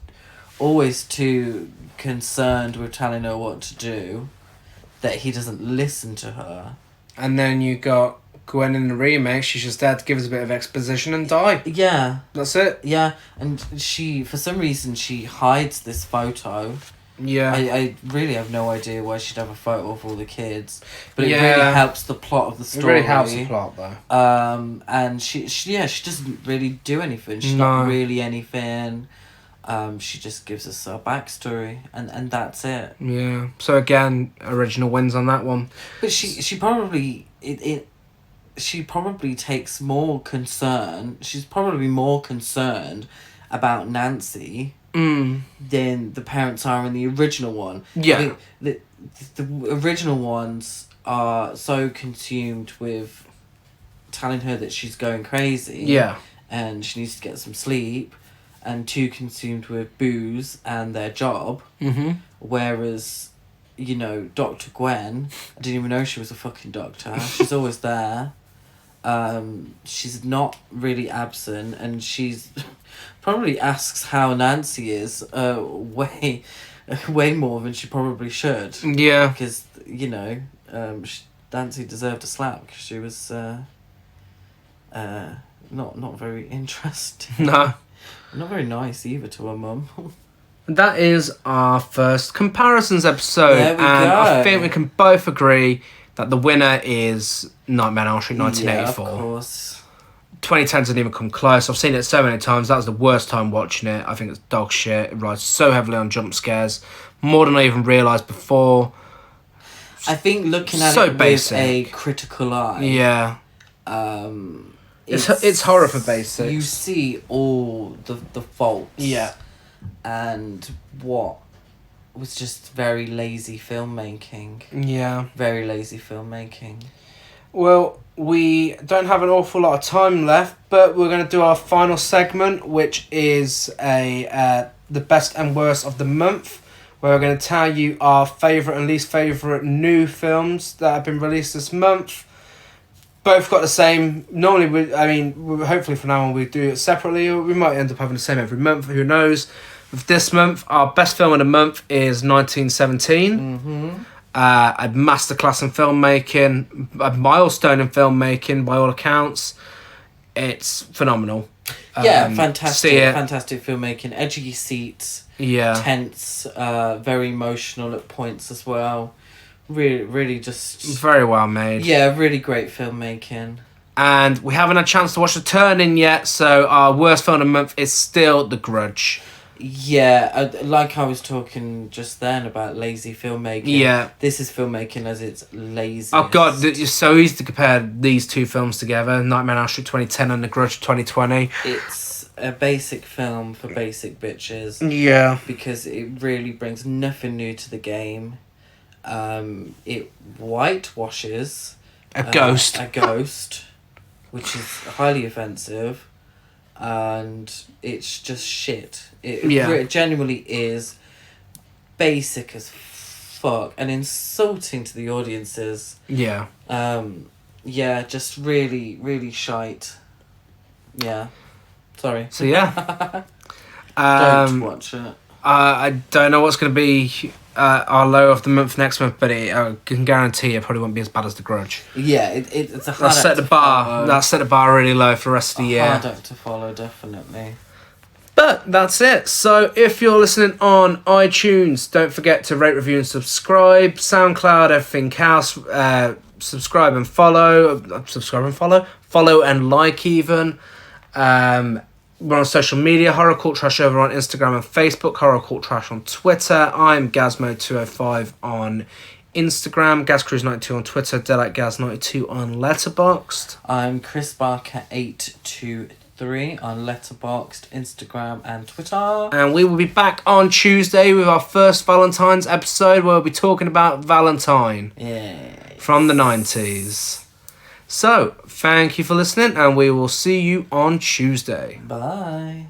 always too concerned with telling her what to do that he doesn't listen to her. And then you got Gwen in the remake. She's just there to give us a bit of exposition and die. Yeah. That's it. Yeah, and she, for some reason, she hides this photo. Yeah. I really have no idea why she'd have a photo of all the kids. But it really helps the plot of the story. It really helps the plot, though. And she doesn't really do anything. She's not really anything. She just gives us a backstory, and that's it. Yeah. So again, original wins on that one. But she probably she probably takes more concern. She's probably more concerned about Nancy than the parents are in the original one. Yeah. I mean, the original ones are so consumed with telling her that she's going crazy. Yeah. And she needs to get some sleep, and too consumed with booze and their job. Whereas, you know, Dr. Gwen, I didn't even know she was a fucking doctor. She's always there. She's not really absent, and she's probably asks how Nancy is way more than she probably should. Yeah. Because, you know, Nancy deserved a slap because she was not very interesting. No. Not very nice either to her mum. That is our first comparisons episode. There we and go. I think we can both agree that the winner is Nightmare on Elm Street 1984. Yeah, of course. 2010 doesn't even come close. I've seen it so many times. That was the worst time watching it. I think it's dog shit. It relies so heavily on jump scares. More than I even realised before. I think looking at So it basic. with a critical eye. Yeah. It's horror for basics. You see all the faults. Yeah. And what was just very lazy filmmaking. Yeah. Very lazy filmmaking. Well, we don't have an awful lot of time left, but we're going to do our final segment, which is the best and worst of the month, where we're going to tell you our favourite and least favourite new films that have been released this month. Both got the same. Normally, hopefully from now on we do it separately, or we might end up having the same every month. Who knows? With this month, our best film of the month is 1917. Mm-hmm. A masterclass in filmmaking, a milestone in filmmaking by all accounts. It's phenomenal. Fantastic filmmaking, edgy seats, tense, very emotional at points as well. Really just... Very well made. Yeah, really great filmmaking. And we haven't had a chance to watch The Turning yet, so our worst film of the month is still The Grudge. Yeah, like I was talking just then about lazy filmmaking. Yeah. This is filmmaking as it's lazy. Oh god, it's so easy to compare these two films together, Nightmare on Elm Street 2010 and The Grudge 2020. It's a basic film for basic bitches. Yeah. Because it really brings nothing new to the game. It whitewashes a ghost, which is highly offensive, and it's just shit. It genuinely is basic as fuck and insulting to the audiences. Yeah. Just really, really shite. Yeah. Sorry. So yeah. Don't watch it. I don't know what's going to be our low of the month next month, but I can guarantee it probably won't be as bad as The Grudge. Yeah, it's a hard act to follow. That set the bar really low for the rest of the year. Hard act to follow, definitely. But that's it. So if you're listening on iTunes, don't forget to rate, review and subscribe. SoundCloud, everything else. Subscribe and follow. Follow and like even. We're on social media, Horror Cult Trash over on Instagram and Facebook, Horror Cult Trash on Twitter. I'm Gazmo205 on Instagram, GazCruise92 on Twitter, DeLikeGaz92 on Letterboxd. I'm Chris Barker 823 on Letterboxd, Instagram and Twitter. And we will be back on Tuesday with our first Valentine's episode, where we'll be talking about Valentine from the 90s. So, thank you for listening, and we will see you on Tuesday. Bye.